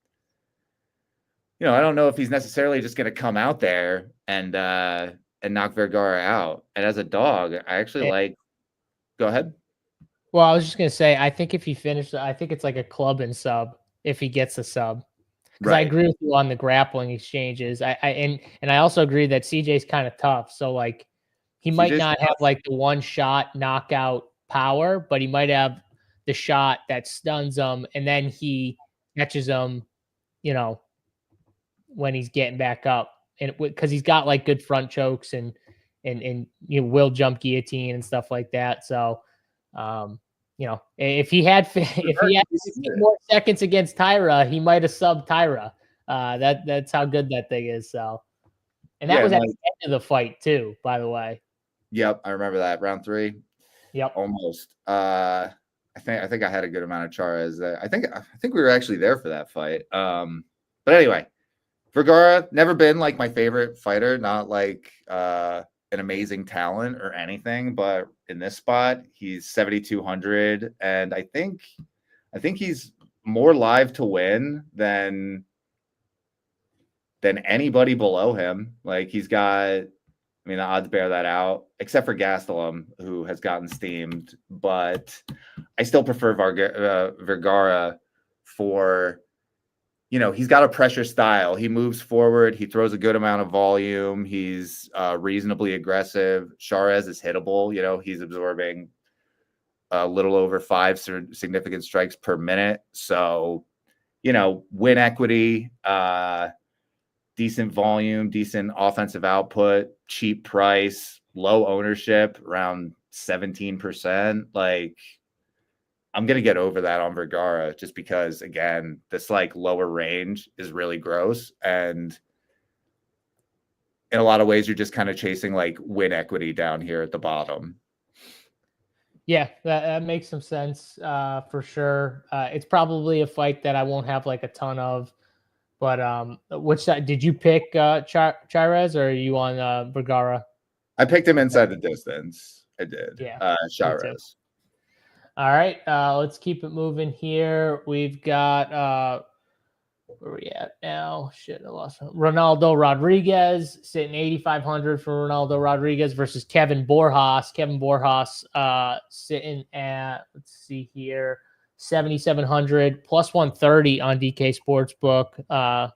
I don't know if he's necessarily just going to come out there and knock Vgara out. And as a dog, I actually go ahead. Well, I was just going to say, I think if he finished, I think it's like a club and sub if he gets a sub. Because I agree with you on the grappling exchanges. And I also agree that CJ's kind of tough. So like he might not have like the one shot knockout power, but he might have the shot that stuns him and then he catches him, when he's getting back up, and because he's got like good front chokes and will jump guillotine and stuff like that. So, if he had more seconds against Tyra, he might have subbed Tyra. That's how good that thing is. So, and that was at the end of the fight too, by the way. Yep, I remember that round 3. Yep, almost. I I think I had a good amount of Chavez. I think we were actually there for that fight. But anyway, Vgara never been like my favorite fighter, not like an amazing talent or anything, but in this spot, he's 7,200, and I think he's more live to win than anybody below him. Like he's got, I mean, the odds bear that out, except for Gastelum, who has gotten steamed. But I still prefer Vgara for, he's got a pressure style. He moves forward. He throws a good amount of volume. He's reasonably aggressive. Chavez is hittable. He's absorbing a little over 5 significant strikes per minute. So, win equity, decent volume, decent offensive output, cheap price, low ownership, around 17%. Like, I'm going to get over that on Vgara just because, again, this like lower range is really gross. And in a lot of ways, you're just kind of chasing like win equity down here at the bottom. Yeah, that makes some sense for sure. It's probably a fight that I won't have like a ton of. But which side did you pick? Chavez, or are you on Vgara? I picked him inside the distance. I did. Yeah, Chavez. All right, let's keep it moving here. We've got where are we at now? Shit, I lost Ronaldo Rodriguez sitting 8,500 for Ronaldo Rodriguez versus Kevin Borhas. Kevin Borhas sitting at, let's see here, 7,700 plus 130 on DK Sportsbook.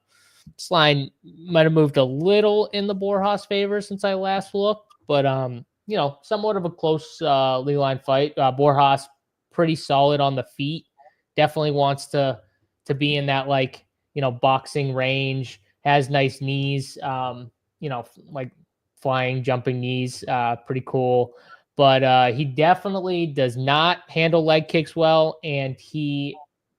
This line might have moved a little in the Borhas favor since I last looked, but somewhat of a close line fight. Borhas pretty solid on the feet. Definitely wants to be in that boxing range. Has nice knees. Like flying, jumping knees. Pretty cool. But he definitely does not handle leg kicks well, and he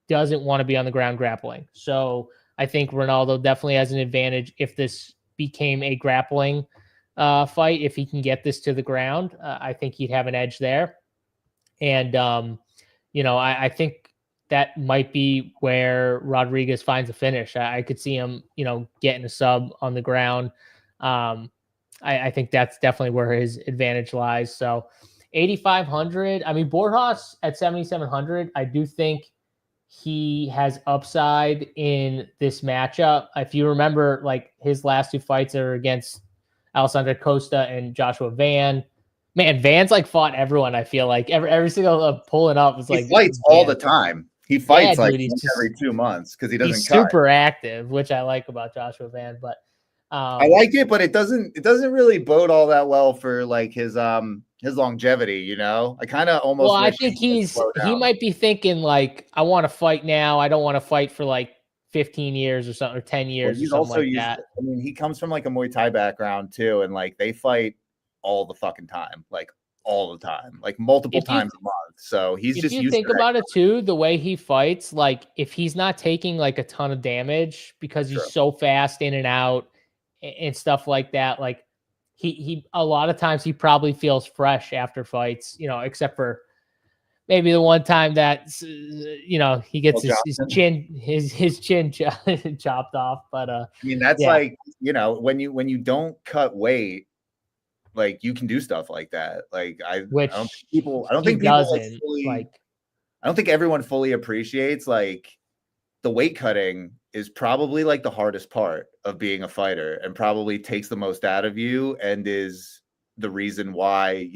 doesn't want to be on the ground grappling. So I think Ronaldo definitely has an advantage if this became a grappling fight. If he can get this to the ground, I think he'd have an edge there. And, I think that might be where Rodriguez finds a finish. I could see him, getting a sub on the ground. I think that's definitely where his advantage lies. So 8,500. I mean, Borhas at 7,700, I do think he has upside in this matchup. If you remember, like his last two fights are against Alessandro Costa and Joshua Van. Man, Van's like fought everyone. I feel like every single pulling up is like he fights all the time. He fights every 2 months because he doesn't. He's super active, which I like about Joshua Van. But I like it, but it doesn't really bode all that well for like his longevity. I kind of almost. Well, I think he might be thinking like, I want to fight now. I don't want to fight for like 15 years or something, or 10 years. Well, he's or something also like that. I mean, he comes from like a Muay Thai background too, and like they fight all the fucking time, like all the time, like multiple times a month. So he's just. If you think about it too, the way he fights, like if he's not taking like a ton of damage because he's so fast in and out and stuff like that, like he a lot of times he probably feels fresh after fights, except for maybe the one time that he gets his chin chopped off. But I mean, that's like when you don't cut weight, like you can do stuff like that. Like I don't think everyone fully appreciates like the weight cutting is probably like the hardest part of being a fighter and probably takes the most out of you and is the reason why,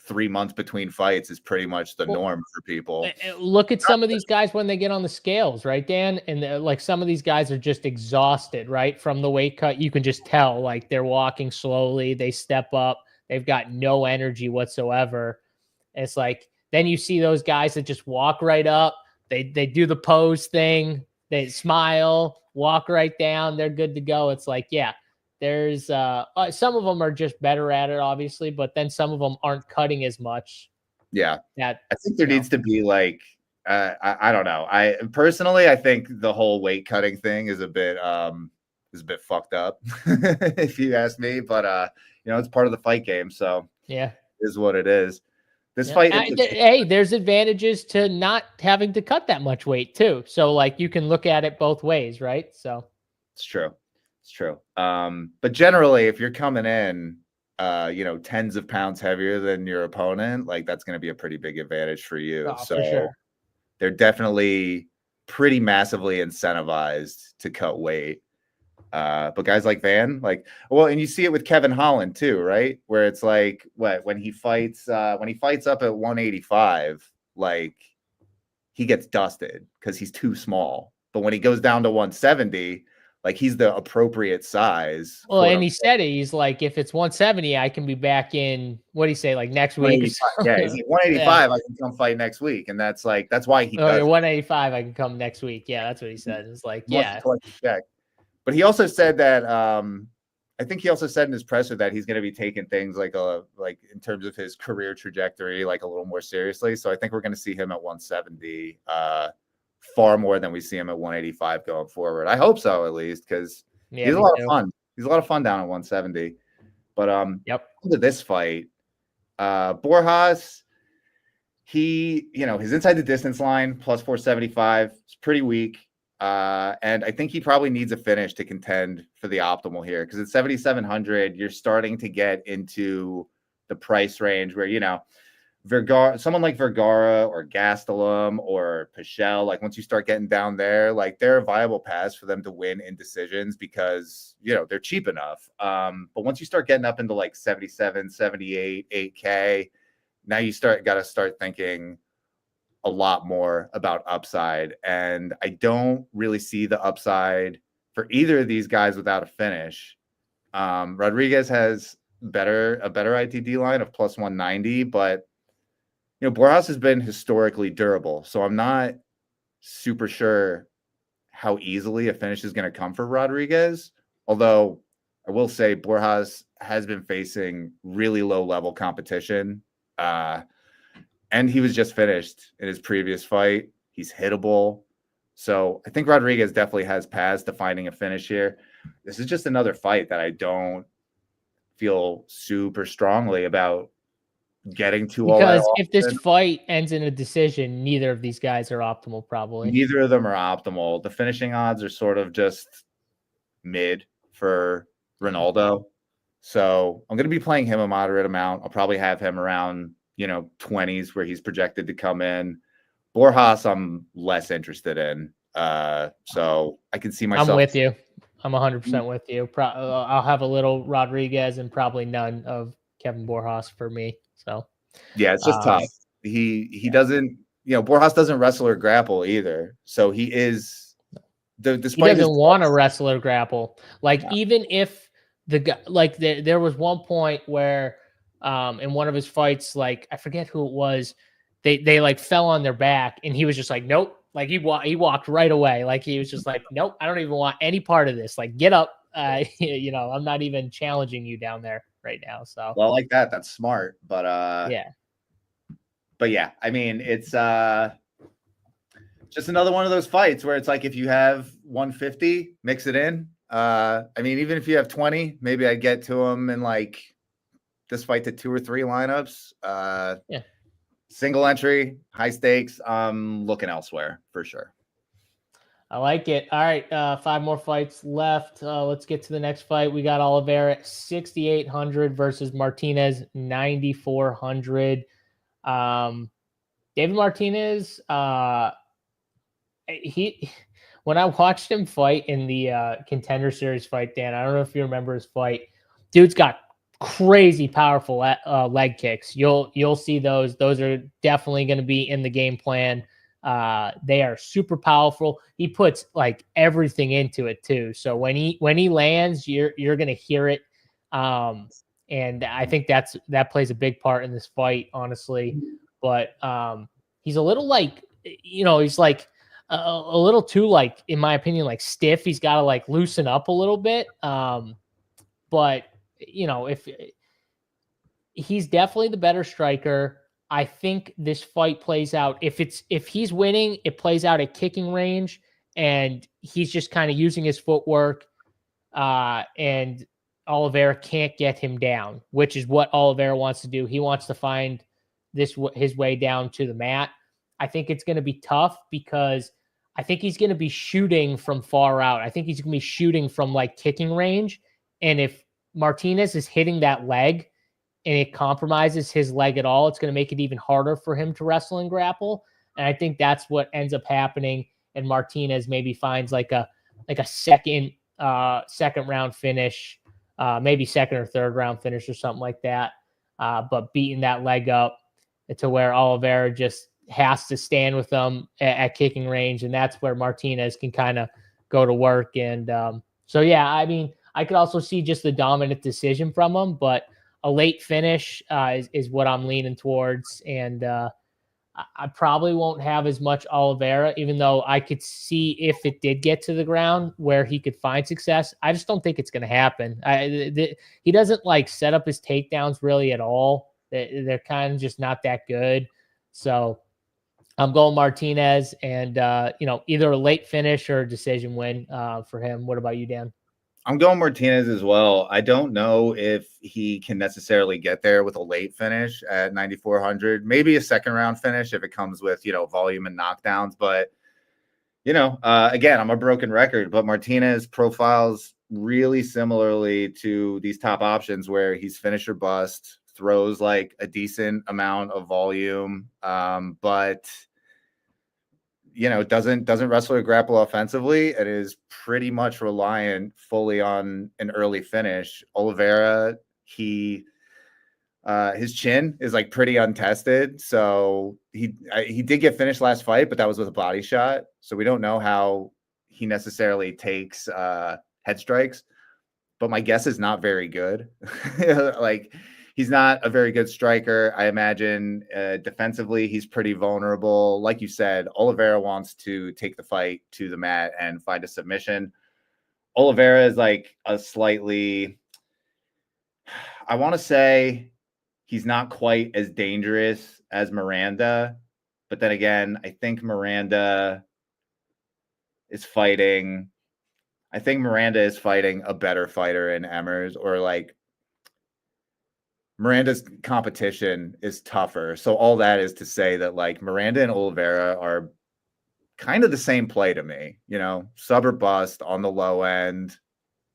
3 months between fights is pretty much the norm for people. Look at some of these guys when they get on the scales, right, Dan? And like some of these guys are just exhausted, right? From the weight cut, you can just tell like they're walking slowly. They step up. They've got no energy whatsoever. And it's like, then you see those guys that just walk right up. They do the pose thing. They smile, walk right down. They're good to go. It's like, yeah, there's some of them are just better at it, obviously, but then some of them aren't cutting as much. Yeah. I think there needs to be like, I don't know. I personally, I think the whole weight cutting thing is a bit fucked up if you ask me, but it's part of the fight game. So yeah, is what it is. This fight. Hey, there's advantages to not having to cut that much weight too. So like you can look at it both ways, right? So it's true. It's true. But generally, if you're coming in, tens of pounds heavier than your opponent, like that's going to be a pretty big advantage for you. So for sure. They're definitely pretty massively incentivized to cut weight. But guys like Van, and you see it with Kevin Holland too, right? Where it's like when he fights up at 185, like he gets dusted because he's too small. But when he goes down to 170, like he's the appropriate size. Well, and he said it. He's like, if it's 170, I can be back in. What do you say? Like next week? Yeah, he's like 185. I can come fight next week, and that's why he. Oh, 185. I can come next week. Yeah, that's what he said. It's like, yeah. Check. But he also said that I think he also said in his presser that he's going to be taking things like in terms of his career trajectory, like a little more seriously. So I think we're going to see him at 170 far more than we see him at 185 going forward. I hope so, at least, because he's a lot of fun. He's a lot of fun down at 170. But into this fight, Borhas, his inside the distance line plus 475 is pretty weak. And I think he probably needs a finish to contend for the optimal here, because at 7,700, you're starting to get into the price range where, someone like Vgara or Gastelum or Pashelle, like once you start getting down there, like they're a viable paths for them to win in decisions because, they're cheap enough. But once you start getting up into like 77, 78, 8K, now you got to start thinking a lot more about upside. And I don't really see the upside for either of these guys without a finish. Rodriguez has a better ITD line of plus 190, but Borhas has been historically durable. So I'm not super sure how easily a finish is going to come for Rodriguez. Although I will say Borhas has been facing really low level competition. And he was just finished in his previous fight. He's hittable. So I think Rodriguez definitely has paths to finding a finish here. This is just another fight that I don't feel super strongly about getting to. Because if this fight ends in a decision, neither of these guys are optimal, probably. Neither of them are optimal. The finishing odds are sort of just mid for Ronaldo. So I'm going to be playing him a moderate amount. I'll probably have him around 20s where he's projected to come in. Borhas, I'm less interested in. So I can see myself. I'm with you. I'm 100% with you. I'll have a little Rodriguez and probably none of Kevin Borhas for me. So yeah, it's just tough. He doesn't, Borhas doesn't wrestle or grapple either. So he is he doesn't want to wrestle or grapple. Even if the guy, there was one point where in one of his fights, I forget who it was, they fell on their back and he was just like, nope. He walked right away. He was just like, nope, I don't even want any part of this. Get up. I'm not even challenging you down there right now. So well, like that. That's smart. But yeah. But yeah, I mean, it's just another one of those fights where it's like if you have 150, mix it in. I mean, even if you have 20, maybe I'd get to them in this fight to 2 or 3 lineups. Yeah. Single entry, high stakes. I'm looking elsewhere for sure. I like it. All right, 5 more fights left. Let's get to the next fight. We got Oliveira 6,800 versus Martinez 9,400. David Martinez, when I watched him fight in the Contender Series fight, Dan, I don't know if you remember his fight. Dude's got crazy powerful leg kicks. You'll see those. Those are definitely going to be in the game plan. They are super powerful. He puts everything into it too. So when he lands, you're going to hear it. And I think that plays a big part in this fight, honestly. But he's a little he's a little too in my opinion stiff. He's got to loosen up a little bit. But if he's definitely the better striker, I think this fight plays out. If he's winning, it plays out at kicking range, and he's just kind of using his footwork, and Oliveira can't get him down, which is what Oliveira wants to do. He wants to find his way down to the mat. I think it's going to be tough because I think he's going to be shooting from far out. I think he's going to be shooting from like kicking range. And if Martinez is hitting that leg and it compromises his leg at all, it's going to make it even harder for him to wrestle and grapple. And I think that's what ends up happening. And Martinez maybe finds like a second round finish, maybe second or third round finish or something like that. But beating that leg up to where Oliveira just has to stand with them at kicking range. And that's where Martinez can kind of go to work. And so, yeah, I mean, I could also see just the dominant decision from him, but a late finish is what I'm leaning towards. And I probably won't have as much Oliveira, even though I could see if it did get to the ground where he could find success. I just don't think it's going to happen. He doesn't like set up his takedowns really at all. They're kind of just not that good. So I'm going Martinez and, either a late finish or a decision win for him. What about you, Dan? I'm going Martinez as well. I don't know if he can necessarily get there with a late finish at 9,400, maybe a second round finish if it comes with, volume and knockdowns. But, again, I'm a broken record, but Martinez profiles really similarly to these top options where he's finish or bust, throws like a decent amount of volume, but doesn't wrestle or grapple offensively and is pretty much reliant fully on an early finish. Oliveira, his chin is like pretty untested. So he did get finished last fight, but that was with a body shot. So we don't know how he necessarily takes head strikes, but my guess is not very good. Like, he's not a very good striker. I imagine defensively, he's pretty vulnerable. Like you said, Oliveira wants to take the fight to the mat and find a submission. Oliveira is like a slightly, I want to say he's not quite as dangerous as Miranda. But then again, I think Miranda is fighting a better fighter in Emmers, or like, Miranda's competition is tougher. So all that is to say that like Miranda and Oliveira are kind of the same play to me, sub or bust on the low end.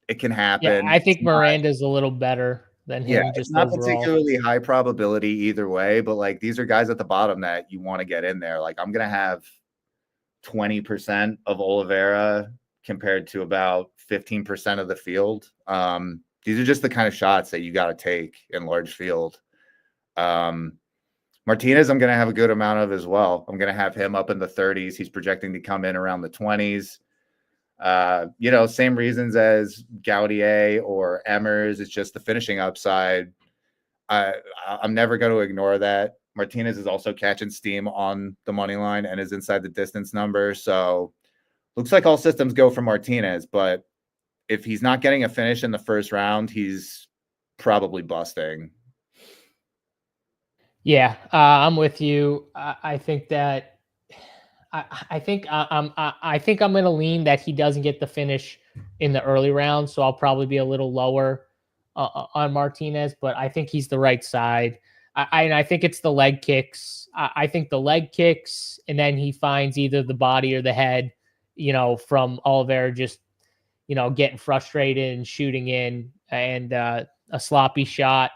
It can happen. Yeah, I think Miranda's a little better than him. Yeah, just it's not overall. particularly high probability either way, but like these are guys at the bottom that you want to get in there. Like I'm going to have 20% of Oliveira compared to about 15% of the field. These are just the kind of shots that you got to take in large field. Martinez, I'm going to have a good amount of as well. I'm going to have him up in the 30s. He's projecting to come in around the 20s. Same reasons as Gautier or Emmers. It's just the finishing upside. I'm never going to ignore that. Martinez is also catching steam on the money line and is inside the distance number. So looks like all systems go for Martinez, but if he's not getting a finish in the first round, he's probably busting. Yeah, I'm with you. I think that I think I'm going to lean that he doesn't get the finish in the early round, so I'll probably be a little lower on Martinez. But I think he's the right side. I think it's the leg kicks. I think the leg kicks, and then he finds either the body or the head. From Oliveira just getting frustrated and shooting in, and a sloppy shot,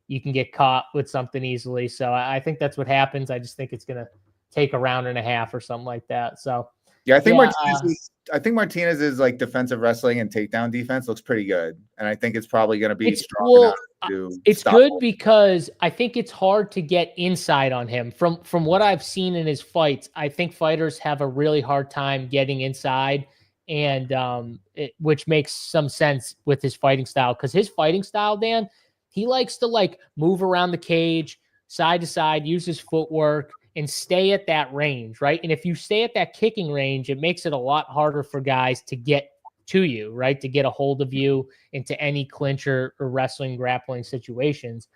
you can get caught with something easily. So I think that's what happens. I just think it's going to take a round and a half or something like that. So yeah, I think Martinez's like defensive wrestling and takedown defense looks pretty good, and I think it's probably going to be strong enough to. It's good because I think it's hard to get inside on him. From what I've seen in his fights, I think fighters have a really hard time getting inside. And which makes some sense with his fighting style, because his fighting style, Dan, he likes to like move around the cage side to side, use his footwork, and stay at that range, right? And if you stay at that kicking range, it makes it a lot harder for guys to get to you, right? To get a hold of you into any clinch or wrestling, grappling situations.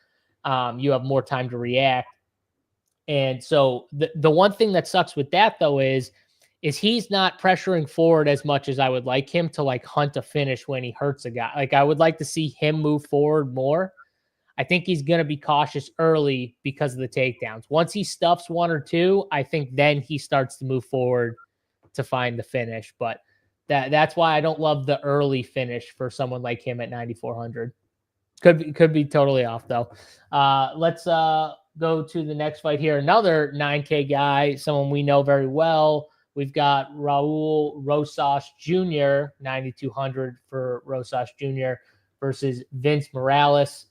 You have more time to react. And so the one thing that sucks with that, though, is he's not pressuring forward as much as I would like him to like hunt a finish when he hurts a guy. Like I would like to see him move forward more. I think he's going to be cautious early because of the takedowns. Once he stuffs 1 or 2, I think then he starts to move forward to find the finish. But that's why I don't love the early finish for someone like him at 9,400. Could be totally off though. Let's go to the next fight here. Another 9K guy, someone we know very well. We've got Raul Rosas Jr., 9,200 for Rosas Jr. versus Vince Morales.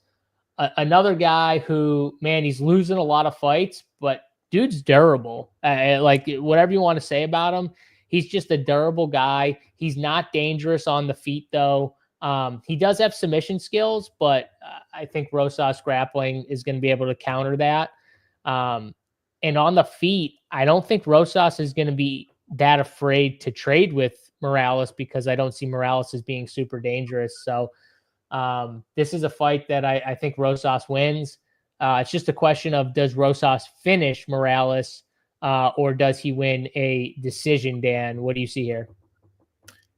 Another guy who, man, he's losing a lot of fights, but dude's durable. Like, whatever you want to say about him, he's just a durable guy. He's not dangerous on the feet, though. He does have submission skills, but I think Rosas grappling is going to be able to counter that. And on the feet, I don't think Rosas is going to be that afraid to trade with Morales because I don't see Morales as being super dangerous. So this is a fight that I think Rosas wins. It's just a question of, does Rosas finish Morales or does he win a decision, Dan? What do you see here?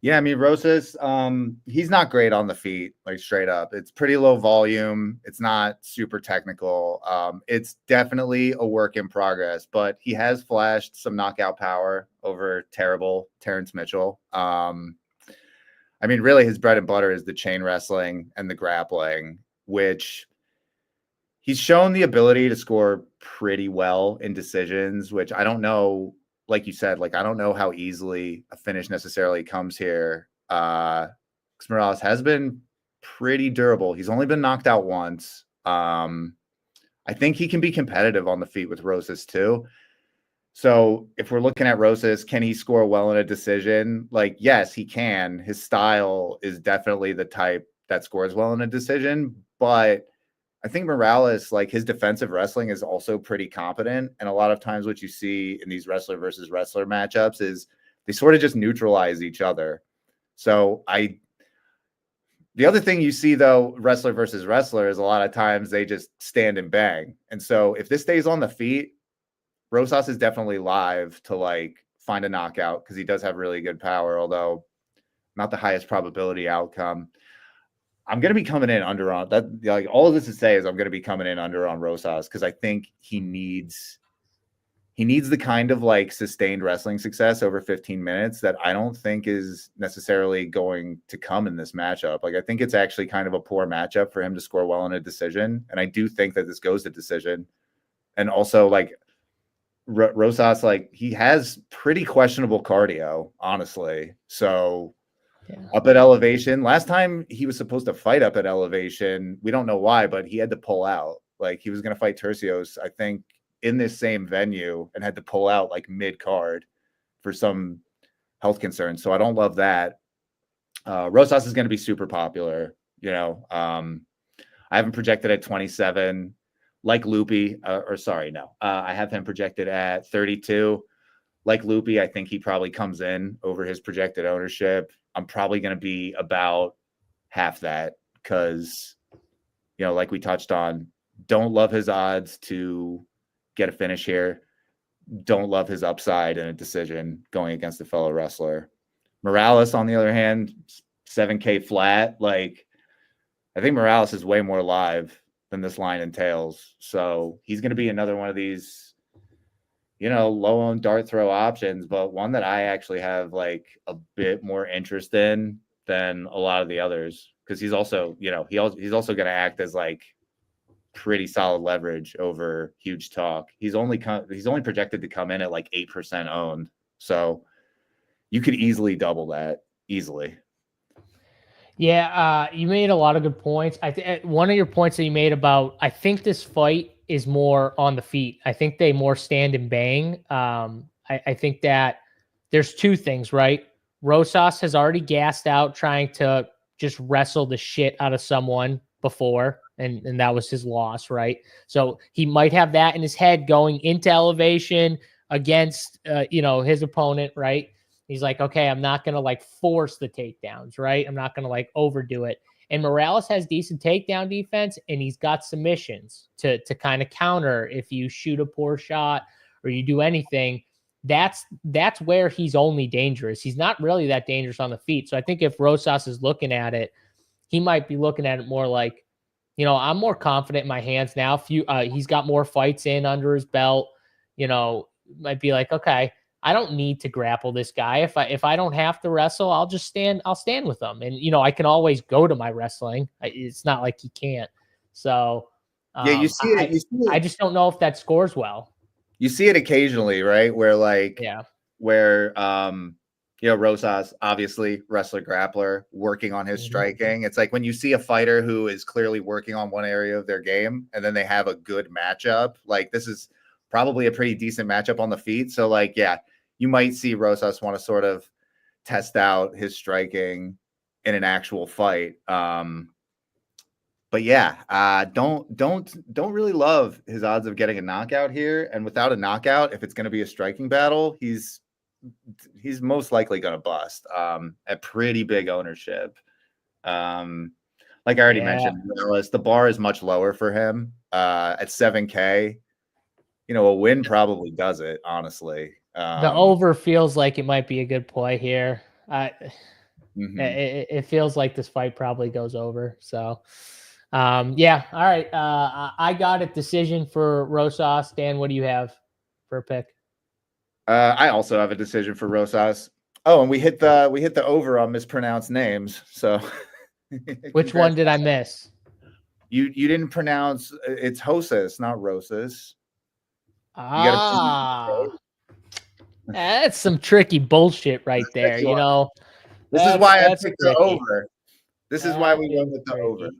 Yeah, I mean, Rosas, he's not great on the feet, like straight up. It's pretty low volume. It's not super technical. It's definitely a work in progress, but he has flashed some knockout power over terrible Terrence Mitchell. I mean, really, his bread and butter is the chain wrestling and the grappling, which he's shown the ability to score pretty well in decisions, which I don't know. Like you said, like, I don't know how easily a finish necessarily comes here. Morales has been pretty durable. He's only been knocked out once. I think he can be competitive on the feet with Rosas too. So if we're looking at Rosas, can he score well in a decision? Like, yes, he can. His style is definitely the type that scores well in a decision, but I think Morales, like, his defensive wrestling is also pretty competent. And a lot of times what you see in these wrestler versus wrestler matchups is they sort of just neutralize each other. So the other thing you see, though, wrestler versus wrestler, is a lot of times they just stand and bang. And so if this stays on the feet, Rosas is definitely live to, like, find a knockout because he does have really good power, although not the highest probability outcome. I'm going to be coming in under on that. Like, all of this to say is I'm going to be coming in under on Rosas because I think he needs the kind of, like, sustained wrestling success over 15 minutes that I don't think is necessarily going to come in this matchup. Like, I think it's actually kind of a poor matchup for him to score well in a decision. And I do think that this goes to decision. And also, like, Rosas, like, he has pretty questionable cardio, honestly. So yeah. Up at elevation, last time he was supposed to fight up at elevation, we don't know why, but he had to pull out. Like, he was going to fight Tercios, I think, in this same venue, and had to pull out, like, mid-card for some health concerns. So I don't love that. Rosas is going to be super popular. You know, I haven't projected at 27 like Loopy, I have him projected at 32. Like Loopy, I think he probably comes in over his projected ownership. I'm probably going to be about half that because, you know, like we touched on, don't love his odds to get a finish here. Don't love his upside in a decision going against a fellow wrestler. Morales, on the other hand, 7K flat. Like, I think Morales is way more live than this line entails. So he's going to be another one of these, you know, low-owned dart throw options, but one that I actually have, like, a bit more interest in than a lot of the others because he's also, you know, he's also going to act as, like, pretty solid leverage over huge talk. He's only projected to come in at, like, 8% owned. So you could easily double that, easily. Yeah, you made a lot of good points. One of your points that you made about, I think this fight is more on the feet. I think they more stand and bang. I think that there's two things, right? Rosas has already gassed out trying to just wrestle the shit out of someone before, and that was his loss, right? So he might have that in his head going into elevation against, his opponent, right? He's like, okay, I'm not going to, like, force the takedowns, right? I'm not going to, like, overdo it. And Morales has decent takedown defense, and he's got submissions to kind of counter if you shoot a poor shot or you do anything. That's where he's only dangerous. He's not really that dangerous on the feet. So I think if Rosas is looking at it, he might be looking at it more like, I'm more confident in my hands now. He's got more fights in under his belt. Might be like, okay, I don't need to grapple this guy. If I don't have to wrestle, I'll stand with him. And I can always go to my wrestling. It's not like he can't. So yeah, you see it. I just don't know if that scores well. You see it occasionally, right? Where Rosas, obviously wrestler grappler, working on his striking. It's like when you see a fighter who is clearly working on one area of their game and then they have a good matchup, like this is probably a pretty decent matchup on the feet. So like, yeah, you might see Rosas want to sort of test out his striking in an actual fight. But yeah, don't really love his odds of getting a knockout here. And without a knockout, if it's going to be a striking battle, he's most likely going to bust at pretty big ownership. Like I already mentioned, the bar is much lower for him at 7K. A win probably does it, honestly. The over feels like it might be a good play here. It feels like this fight probably goes over. So, yeah. All right. I got a decision for Rosas. Dan, what do you have for a pick? I also have a decision for Rosas. Oh, and we hit the over on mispronounced names. So, which one did I miss? You didn't pronounce it's Rosas, not Rosas. That's some tricky bullshit right there. This is why I picked the over. This is why we went with the over.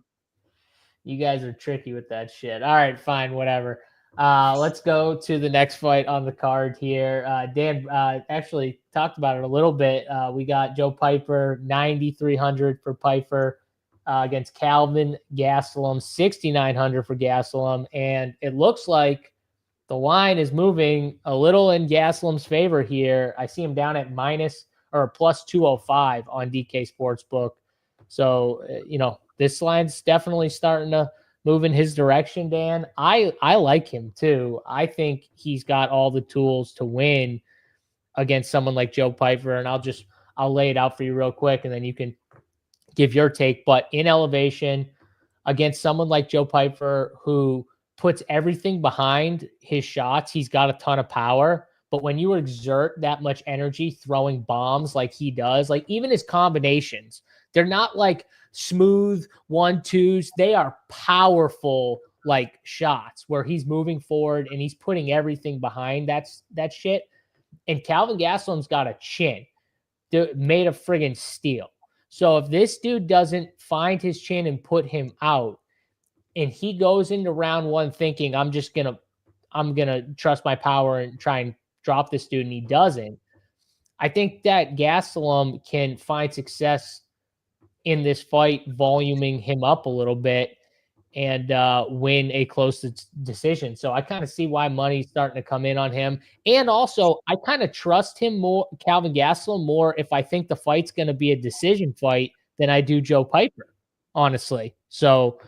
You guys are tricky with that shit. All right, fine, whatever. Let's go to the next fight on the card here. Dan actually talked about it a little bit. We got Joe Pyfer, 9,300 for Pyfer against Calvin Gastelum, 6,900 for Gastelum. And it looks like the line is moving a little in Gastelum's favor here. I see him down at plus 205 on DK Sportsbook. So, this line's definitely starting to move in his direction, Dan. I like him too. I think he's got all the tools to win against someone like Joe Pyfer. And I'll lay it out for you real quick and then you can give your take. But in elevation against someone like Joe Pyfer, who puts everything behind his shots, he's got a ton of power. But when you exert that much energy throwing bombs like he does, like even his combinations, they're not like smooth 1-2s. They are powerful like shots where he's moving forward and he's putting everything behind that shit. And Calvin Gastelum's got a chin made of friggin' steel. So if this dude doesn't find his chin and put him out, and he goes into round one thinking I'm gonna trust my power and try and drop this dude, and he doesn't, I think that Gastelum can find success in this fight, voluming him up a little bit and win a close decision. So I kind of see why money's starting to come in on him. And also, I kind of trust him more, Calvin Gastelum, more if I think the fight's going to be a decision fight than I do Joe Pyfer, honestly. So,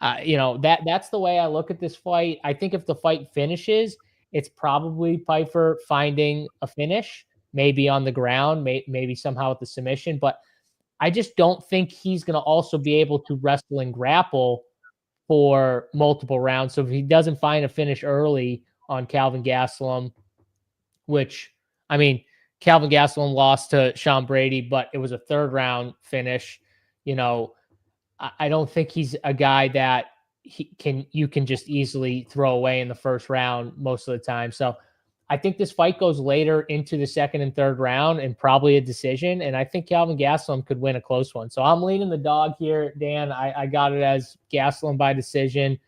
that's the way I look at this fight. I think if the fight finishes, it's probably Pyfer finding a finish, maybe on the ground, maybe somehow with the submission. But I just don't think he's going to also be able to wrestle and grapple for multiple rounds. So if he doesn't find a finish early on Calvin Gastelum, which, I mean, Calvin Gastelum lost to Sean Brady, but it was a third-round finish. I don't think he's a guy that you can just easily throw away in the first round most of the time. So I think this fight goes later into the second and third round and probably a decision. And I think Calvin Gastelum could win a close one. So I'm leaning the dog here, Dan. I got it as Gastelum by decision.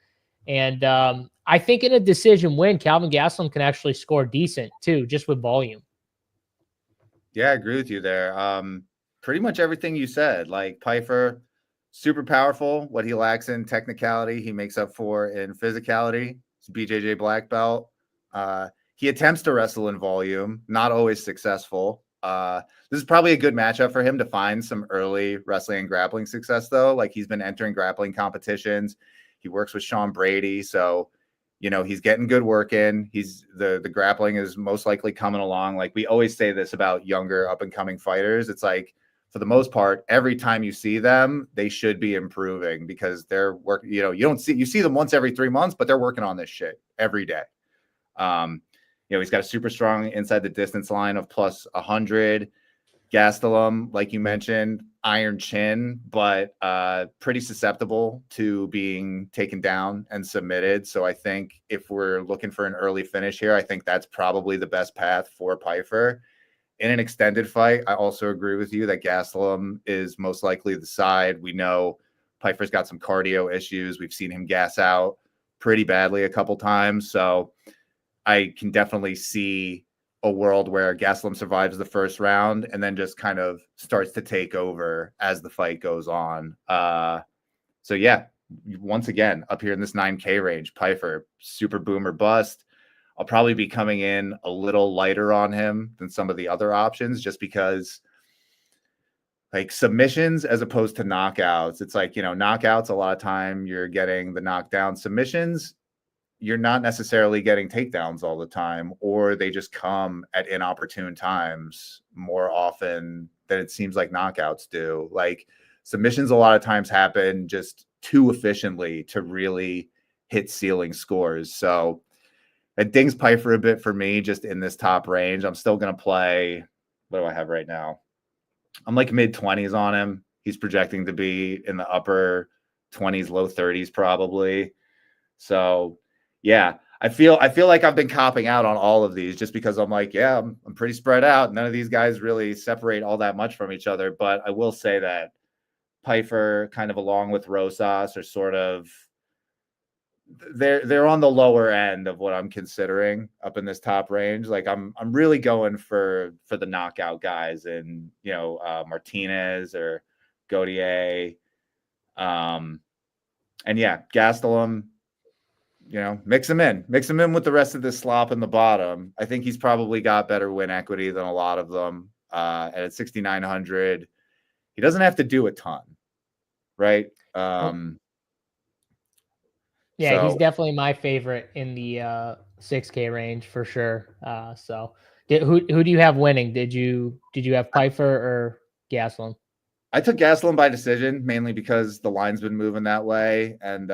And I think in a decision win, Calvin Gastelum can actually score decent too, just with volume. Yeah, I agree with you there. Pretty much everything you said. Like Pyfer, super powerful. What he lacks in technicality, he makes up for in physicality. It's BJJ black belt. He attempts to wrestle in volume, not always successful. This is probably a good matchup for him to find some early wrestling and grappling success, though. Like he's been entering grappling competitions. He works with Sean Brady. So, he's getting good work in. The grappling is most likely coming along. Like we always say this about younger up and coming fighters. It's like for the most part, every time you see them, they should be improving because they're working. You see them once every 3 months, but they're working on this shit every day. He's got a super strong inside the distance line of plus 100. Gastelum, like you mentioned, iron chin, but pretty susceptible to being taken down and submitted. So I think if we're looking for an early finish here, I think that's probably the best path for Pyfer. In an extended fight, I also agree with you that Gastelum is most likely the side. We know Pyfer's got some cardio issues. We've seen him gas out pretty badly a couple times. So I can definitely see a world where Gastelum survives the first round and then just kind of starts to take over as the fight goes on. So yeah, once again, up here in this 9K range, Pyfer, super boomer bust. I'll probably be coming in a little lighter on him than some of the other options just because like submissions as opposed to knockouts. It's like, knockouts, a lot of time you're getting the knockdown. Submissions, you're not necessarily getting takedowns all the time, or they just come at inopportune times more often than it seems like knockouts do. Like submissions a lot of times happen just too efficiently to really hit ceiling scores. So it dings Pyfer a bit for me just in this top range. I'm still going to play, what do I have right now? I'm like mid-20s on him. He's projecting to be in the upper 20s, low 30s probably. So yeah, I feel like I've been copping out on all of these just because I'm like, yeah, I'm pretty spread out. None of these guys really separate all that much from each other. But I will say that Pyfer, kind of along with Rosas, are sort of they're on the lower end of what I'm considering up in this top range. Like I'm really going for the knockout guys and Martinez or Gautier. And yeah, Gastelum. Mix him in with the rest of this slop in the bottom. I think he's probably got better win equity than a lot of them. And at 6,900, he doesn't have to do a ton, right? He's definitely my favorite in the 6K range for sure. So who do you have winning? Did you have Pyfer or Gastelum? I took Gastelum by decision, mainly because the line's been moving that way. And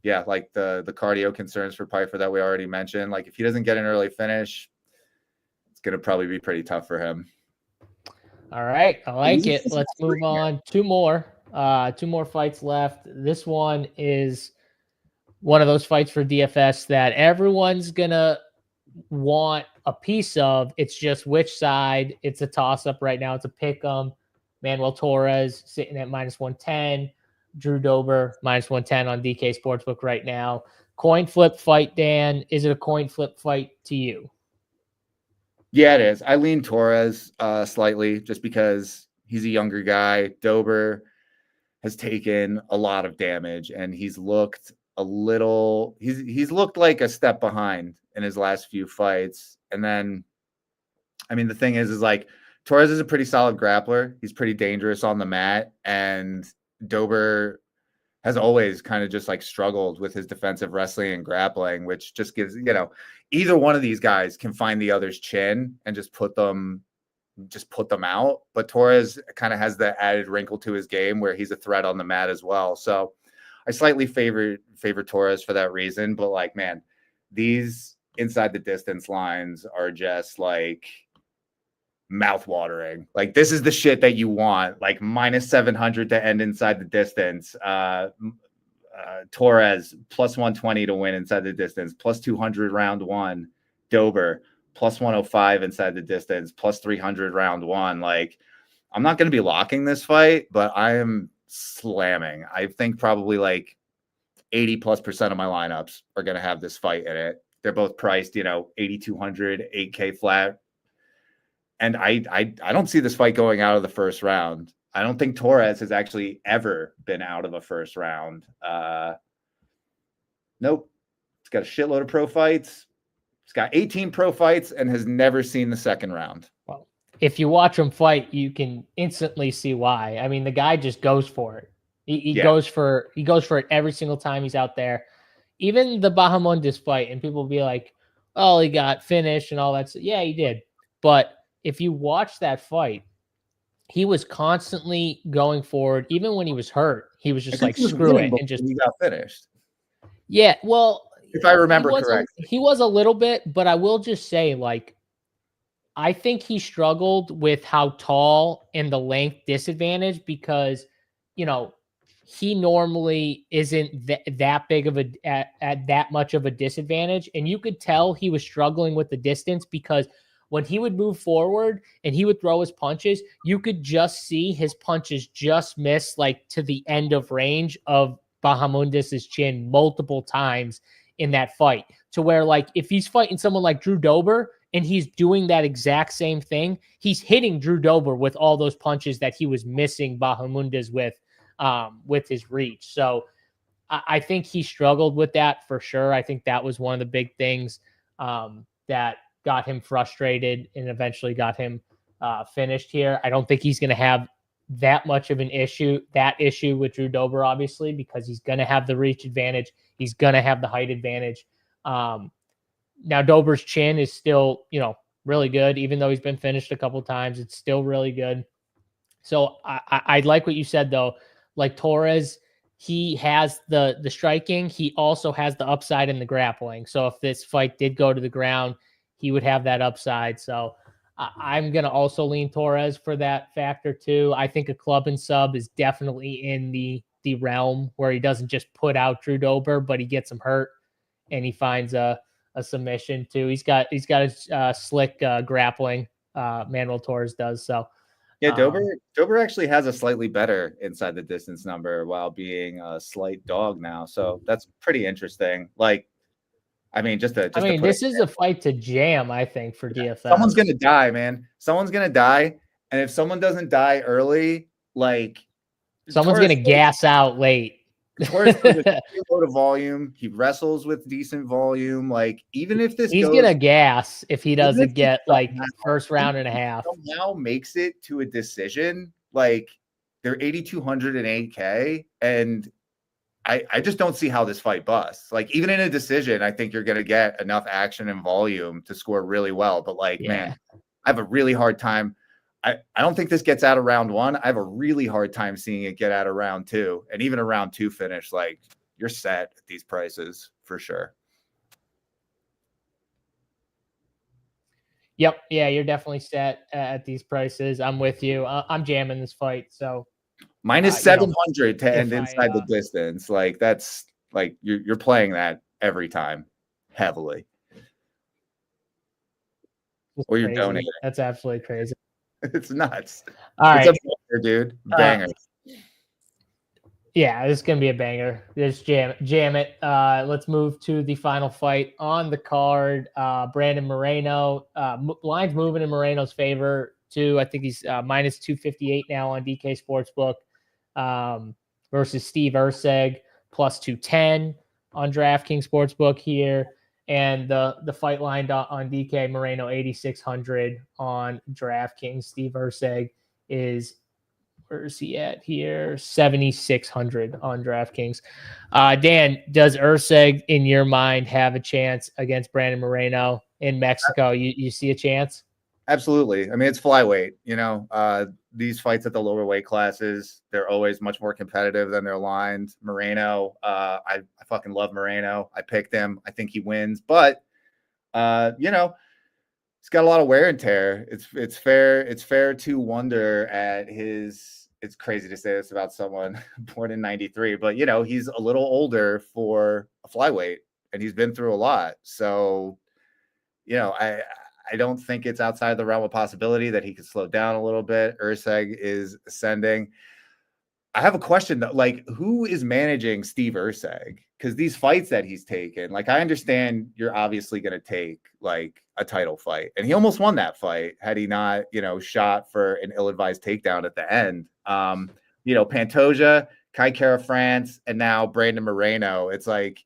yeah, like the cardio concerns for Pyfer that we already mentioned. Like if he doesn't get an early finish, it's going to probably be pretty tough for him. All right. I like it. Let's move on. Two more fights left. This one is one of those fights for DFS that everyone's going to want a piece of. It's just which side. It's a toss-up right now. It's a pick-em. Manuel Torres sitting at -110. Drew Dober -110 on DK Sportsbook right now. Coin flip fight, Dan. Is it a coin flip fight to you? Yeah, it is. I lean Torres slightly just because he's a younger guy. Dober has taken a lot of damage and he's looked he's looked like a step behind in his last few fights. And then, I mean, the thing is like Torres is a pretty solid grappler. He's pretty dangerous on the mat, and Dober has always kind of just like struggled with his defensive wrestling and grappling, which just gives, either one of these guys can find the other's chin and just put them out. But Torres kind of has the added wrinkle to his game where he's a threat on the mat as well. So I slightly favor Torres for that reason. But like, man, these inside the distance lines are just like mouth-watering. Like this is the shit that you want. Like -700 to end inside the distance. Torres +120 to win inside the distance. +200 round one. Dober +105 inside the distance. +300 round one. Like I'm not going to be locking this fight, but I am slamming. I think probably like 80+% of my lineups are going to have this fight in it. They're both priced, 8,200, 8K flat. And I don't see this fight going out of the first round. I don't think Torres has actually ever been out of a first round. Nope. It's got a shitload of pro fights. It's got 18 pro fights and has never seen the second round. Well, if you watch him fight, you can instantly see why. I mean, the guy just goes for it. He goes for it every single time he's out there. Even the Bahamundis fight, and people will be like, "Oh, he got finished and all that." Yeah, he did. But if you watch that fight, he was constantly going forward. Even when he was hurt, he was just like, screw it. And just, he got finished. Yeah. Well, if I remember correctly, he was a little bit, but I will just say, like, I think he struggled with how tall and the length disadvantage because, you know, he normally isn't that big of at that much of a disadvantage. And you could tell he was struggling with the distance because when he would move forward and he would throw his punches, you could just see his punches just miss like to the end of range of Bahamundis's chin multiple times in that fight, to where like if he's fighting someone like Drew Dober and he's doing that exact same thing, he's hitting Drew Dober with all those punches that he was missing Bahamundes with his reach. So I think he struggled with that for sure. I think that was one of the big things that got him frustrated and eventually got him finished here. I don't think he's going to have that much of an issue with Drew Dober, obviously, because he's going to have the reach advantage. He's going to have the height advantage. Now Dober's chin is still, really good. Even though he's been finished a couple times, it's still really good. So I like what you said, though. Like Torres, he has the striking. He also has the upside in the grappling. So if this fight did go to the ground, he would have that upside. So I'm going to also lean Torres for that factor too. I think a club and sub is definitely in the realm where he doesn't just put out Drew Dober, but he gets him hurt and he finds a submission too. He's got a slick grappling. Manuel Torres does. So yeah, Dober actually has a slightly better inside the distance number while being a slight dog now. So that's pretty interesting. Like, I mean, this is a fight to jam, I think, for DFS. Someone's going to die, man. Someone's going to die. And if someone doesn't die early, like someone's going to gas out late. Torres has a load of volume. He wrestles with decent volume. Like, even if he's going to gas if he doesn't get like first round and a half. Somehow makes it to a decision. Like, they're 8,200 and 8K. And I just don't see how this fight busts. Like, even in a decision, I think you're going to get enough action and volume to score really well. But, like, man, I have a really hard time. I don't think this gets out of round one. I have a really hard time seeing it get out of round two. And even a round two finish, like, you're set at these prices for sure. Yep. Yeah, you're definitely set at these prices. I'm with you. I'm jamming this fight. So minus 700 to end inside the distance. Like, that's like you're playing that every time heavily. Or you're donating. That's absolutely crazy. It's nuts. All right. It's a banger, dude. Banger. Yeah, this is going to be a banger. Just jam it. Let's move to the final fight on the card. Brandon Moreno. Line's moving in Moreno's favor, too. I think he's minus 258 now on DK Sportsbook versus Steve Erseg, plus 210 on DraftKings Sportsbook here. And the fight line on DK Moreno 8,600 on DraftKings. Steve Erseg is, where is he at here? 7,600 on DraftKings. Dan, does Erseg, in your mind, have a chance against Brandon Moreno in Mexico? You see a chance? Absolutely. I mean, it's flyweight. These fights at the lower weight classes, they're always much more competitive than their lines. Moreno, I fucking love Moreno. I picked him. I think he wins, but he's got a lot of wear and tear. It's fair to wonder at his. It's crazy to say this about someone born in '93, but he's a little older for a flyweight, and he's been through a lot. So, I don't think it's outside the realm of possibility that he could slow down a little bit. Erseg is ascending. I have a question though, like, who is managing Steve Erseg? Because these fights that he's taken, like, I understand you're obviously going to take like a title fight, and he almost won that fight had he not, shot for an ill-advised takedown at the end. Pantoja, Kai Kara France, and now Brandon Moreno. It's like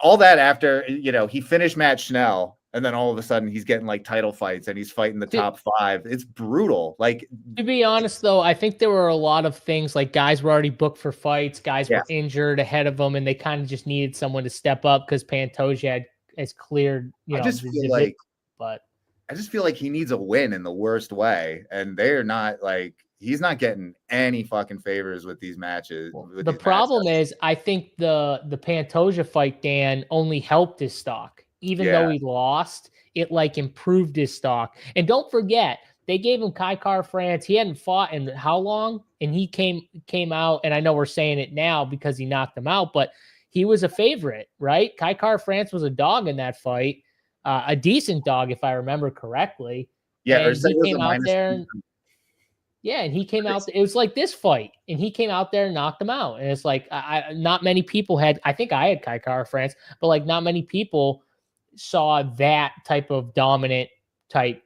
all that after, he finished Matt Schnell. And then all of a sudden he's getting like title fights and he's fighting the top five. It's brutal. Like, to be honest, though, I think there were a lot of things like guys were already booked for fights. Guys were injured ahead of them, and they kind of just needed someone to step up because Pantoja has cleared, I just feel like, but I just feel like he needs a win in the worst way, and they're not like he's not getting any fucking favors with these matches. The problem is, I think the Pantoja fight, Dan, only helped his stock. Even though he lost, it like improved his stock. And don't forget, they gave him Kai France. He hadn't fought in how long? And he came out, and I know we're saying it now because he knocked him out, but he was a favorite, right? Kai France was a dog in that fight, a decent dog, if I remember correctly. Yeah, and he came out there. And he came out. It was like this fight, and he came out there and knocked him out. And it's like not many people had. I think I had Kai France, but like not many people saw that type of dominant type,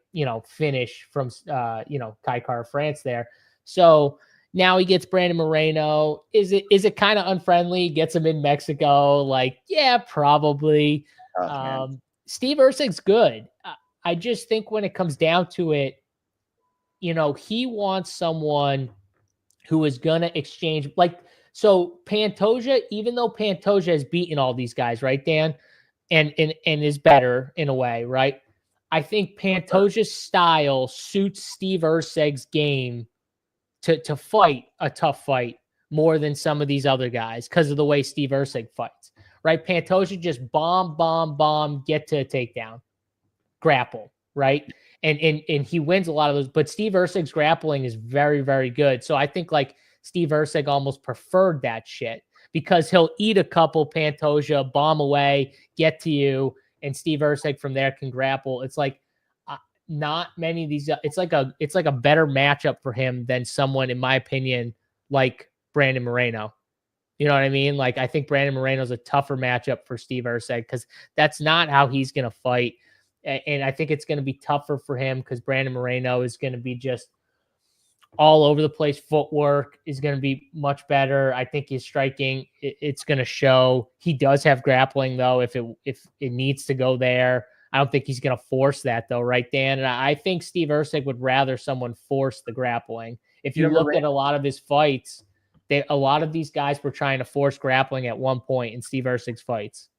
finish from Kai France there. So now he gets Brandon Moreno. Is it kind of unfriendly? Gets him in Mexico? Like, yeah, probably. Steve Erseg's good. I just think when it comes down to it, he wants someone who is going to exchange. So Pantoja, even though Pantoja has beaten all these guys, right, Dan, and is better in a way, right? I think Pantoja's style suits Steve Erseg's game to fight a tough fight more than some of these other guys because of the way Steve Erseg fights, right? Pantoja just bomb, get to a takedown, grapple, right? And he wins a lot of those, but Steve Erseg's grappling is very, very good. So I think like Steve Erseg almost preferred that shit because he'll eat a couple Pantoja, bomb away, get to you, and Steve Erseg from there can grapple. It's like not many of these. It's like a better matchup for him than someone, in my opinion, like Brandon Moreno. You know what I mean? Like I think Brandon Moreno is a tougher matchup for Steve Erseg because that's not how he's going to fight. And I think it's going to be tougher for him because Brandon Moreno is going to be just all over the place. Footwork is going to be much better. I think his striking, it's going to show. He does have grappling, though, if it needs to go there. I don't think he's going to force that, though, right, Dan? And I think Steve Erseg would rather someone force the grappling. If you look at a lot of his fights, a lot of these guys were trying to force grappling at one point in Steve Erseg's fights.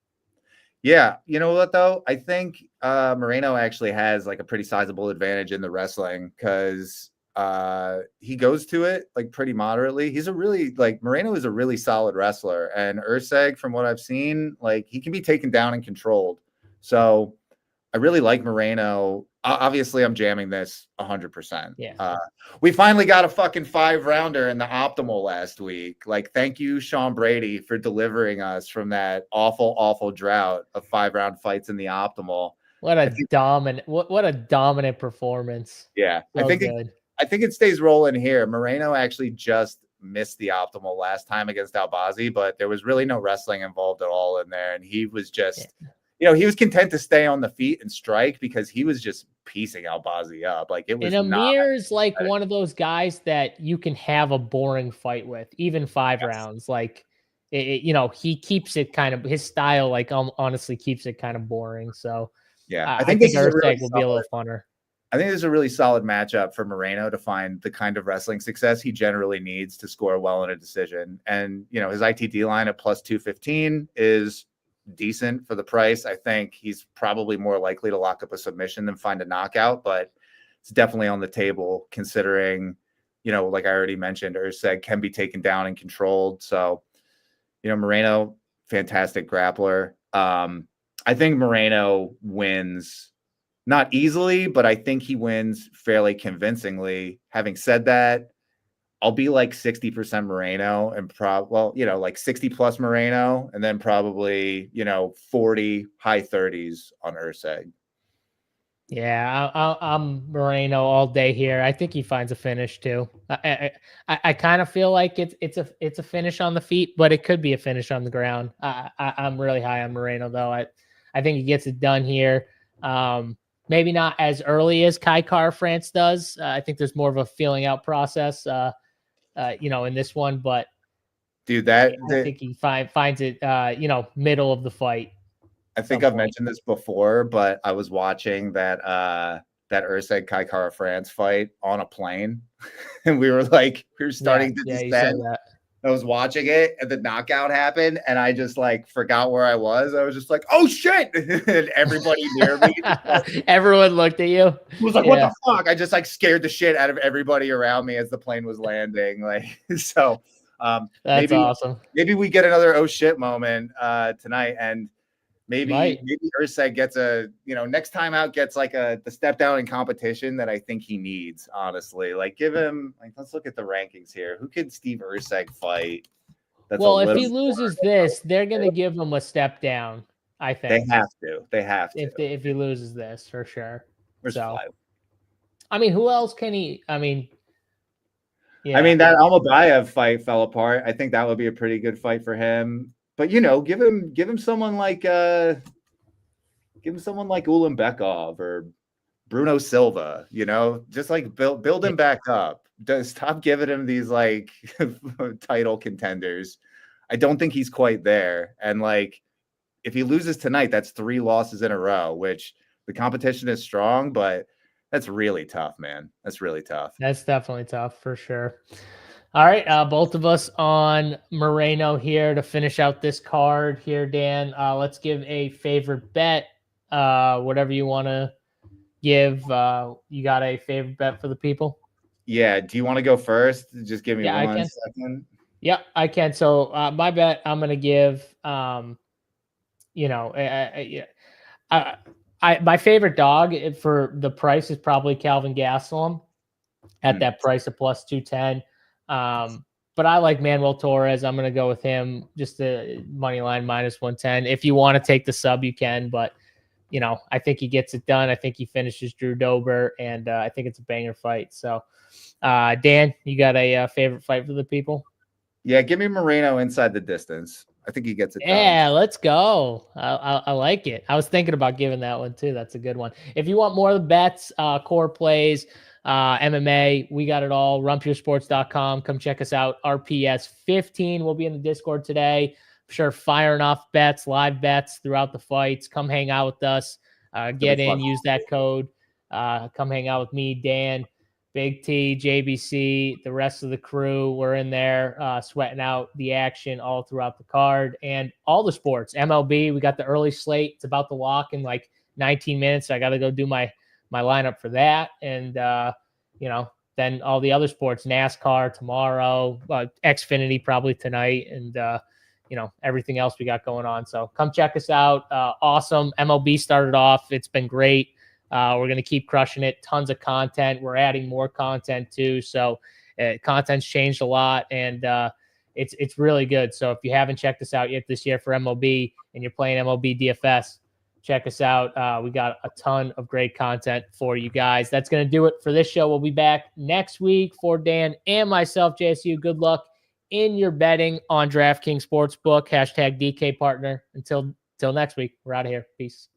Yeah, you know what though? I think Moreno actually has like a pretty sizable advantage in the wrestling because he goes to it like pretty moderately. He's Moreno is a really solid wrestler, and Erseg, from what I've seen, like he can be taken down and controlled. So I really like Moreno. Obviously, I'm jamming this 100%. Yeah. We finally got a fucking 5-rounder in the optimal last week. Like, thank you, Sean Brady, for delivering us from that awful, awful drought of 5-round fights in the optimal. What a dominant performance. Yeah, So I think it stays rolling here. Moreno actually just missed the optimal last time against Albazi, but there was really no wrestling involved at all in there, and he was just. Yeah. He was content to stay on the feet and strike because he was just piecing Albazi up. Like it was. And Amir's like one of those guys that you can have a boring fight with, even 5 rounds. Like, he keeps it kind of his style. Like, honestly, keeps it kind of boring. So, yeah, I think Erseg will be a little funner. I think this is a really solid matchup for Moreno to find the kind of wrestling success he generally needs to score well in a decision. And his ITD line at plus 215 is decent for the price. I think he's probably more likely to lock up a submission than find a knockout, but it's definitely on the table considering, like I already mentioned, Erseg can be taken down and controlled. So, Moreno, fantastic grappler. I think Moreno wins not easily, but I think he wins fairly convincingly. Having said that, I'll be like 60% Moreno and like 60 plus Moreno, and then probably, 40 high 30s on Erseg. Yeah, I'm Moreno all day here. I think he finds a finish too. I kind of feel like it's a finish on the feet, but it could be a finish on the ground. I'm really high on Moreno though. I think he gets it done here. Maybe not as early as Kai France does. I think there's more of a feeling out process. In this one, but dude, I think he finds it, middle of the fight. I think I've mentioned this before, but I was watching that Erseg Kai France fight on a plane, and we were starting to descend. I was watching it and the knockout happened and I just like forgot where I was. I was just like, oh shit. And everybody near me everyone looked at you. Was like, what the fuck? I just like scared the shit out of everybody around me as the plane was landing. Like, so that's awesome. Maybe we get another oh shit moment tonight, and maybe Ersg gets next time out gets like the step down in competition that I think he needs, honestly. Like, give him, like, let's look at the rankings here. Who could Steve Ersg fight? Well, if he loses this, they're going to give him a step down, I think. They have to. If he loses this, for sure. So, I mean, who else can he? I mean, yeah. I mean, that Almabayev fight fell apart. I think that would be a pretty good fight for him. But give him someone like Ulanbekov or Bruno Silva. Just like build him back up. Stop giving him these like title contenders. I don't think he's quite there. And like, if he loses tonight, that's 3 losses in a row, which the competition is strong, but that's really tough, man. That's really tough. That's definitely tough for sure. All right. Both of us on Moreno here to finish out this card here, Dan. Let's give a favorite bet. Whatever you want to give. You got a favorite bet for the people? Yeah. Do you want to go first? Just give me 1 second. Yeah, I can. So my bet, I'm going to give, my favorite dog for the price is probably Calvin Gastelum at that price of plus 210. But I like Manuel Torres. I'm going to go with him, just the money line minus 110. If you want to take the sub, you can, but I think he gets it done. I think he finishes Drew Dober, and I think it's a banger fight. So Dan, you got a favorite fight for the people? Yeah, give me Moreno inside the distance. I think he gets it done. Yeah, let's go. I like it. I was thinking about giving that one too. That's a good one. If you want more of the bets, core plays, MMA, we got it all. RunPureSports.com. Come check us out. RPS 15 will be in the Discord today. I'm sure firing off bets, live bets throughout the fights. Come hang out with us. Get in, use that code. Come hang out with me, Dan, Big T, JBC, the rest of the crew. We're in there sweating out the action all throughout the card and all the sports. MLB, we got the early slate. It's about to lock in like 19 minutes. So I got to go do my lineup for that. And, then all the other sports, NASCAR tomorrow, Xfinity probably tonight, and, everything else we got going on. So come check us out. Awesome. MLB started off. It's been great. We're going to keep crushing it. Tons of content. We're adding more content too. So content's changed a lot, and it's really good. So if you haven't checked us out yet this year for MLB and you're playing MLB DFS, check us out. We got a ton of great content for you guys. That's going to do it for this show. We'll be back next week for Dan and myself, JSU. Good luck in your betting on DraftKings Sportsbook. #DK Partner. Until next week, we're out of here. Peace.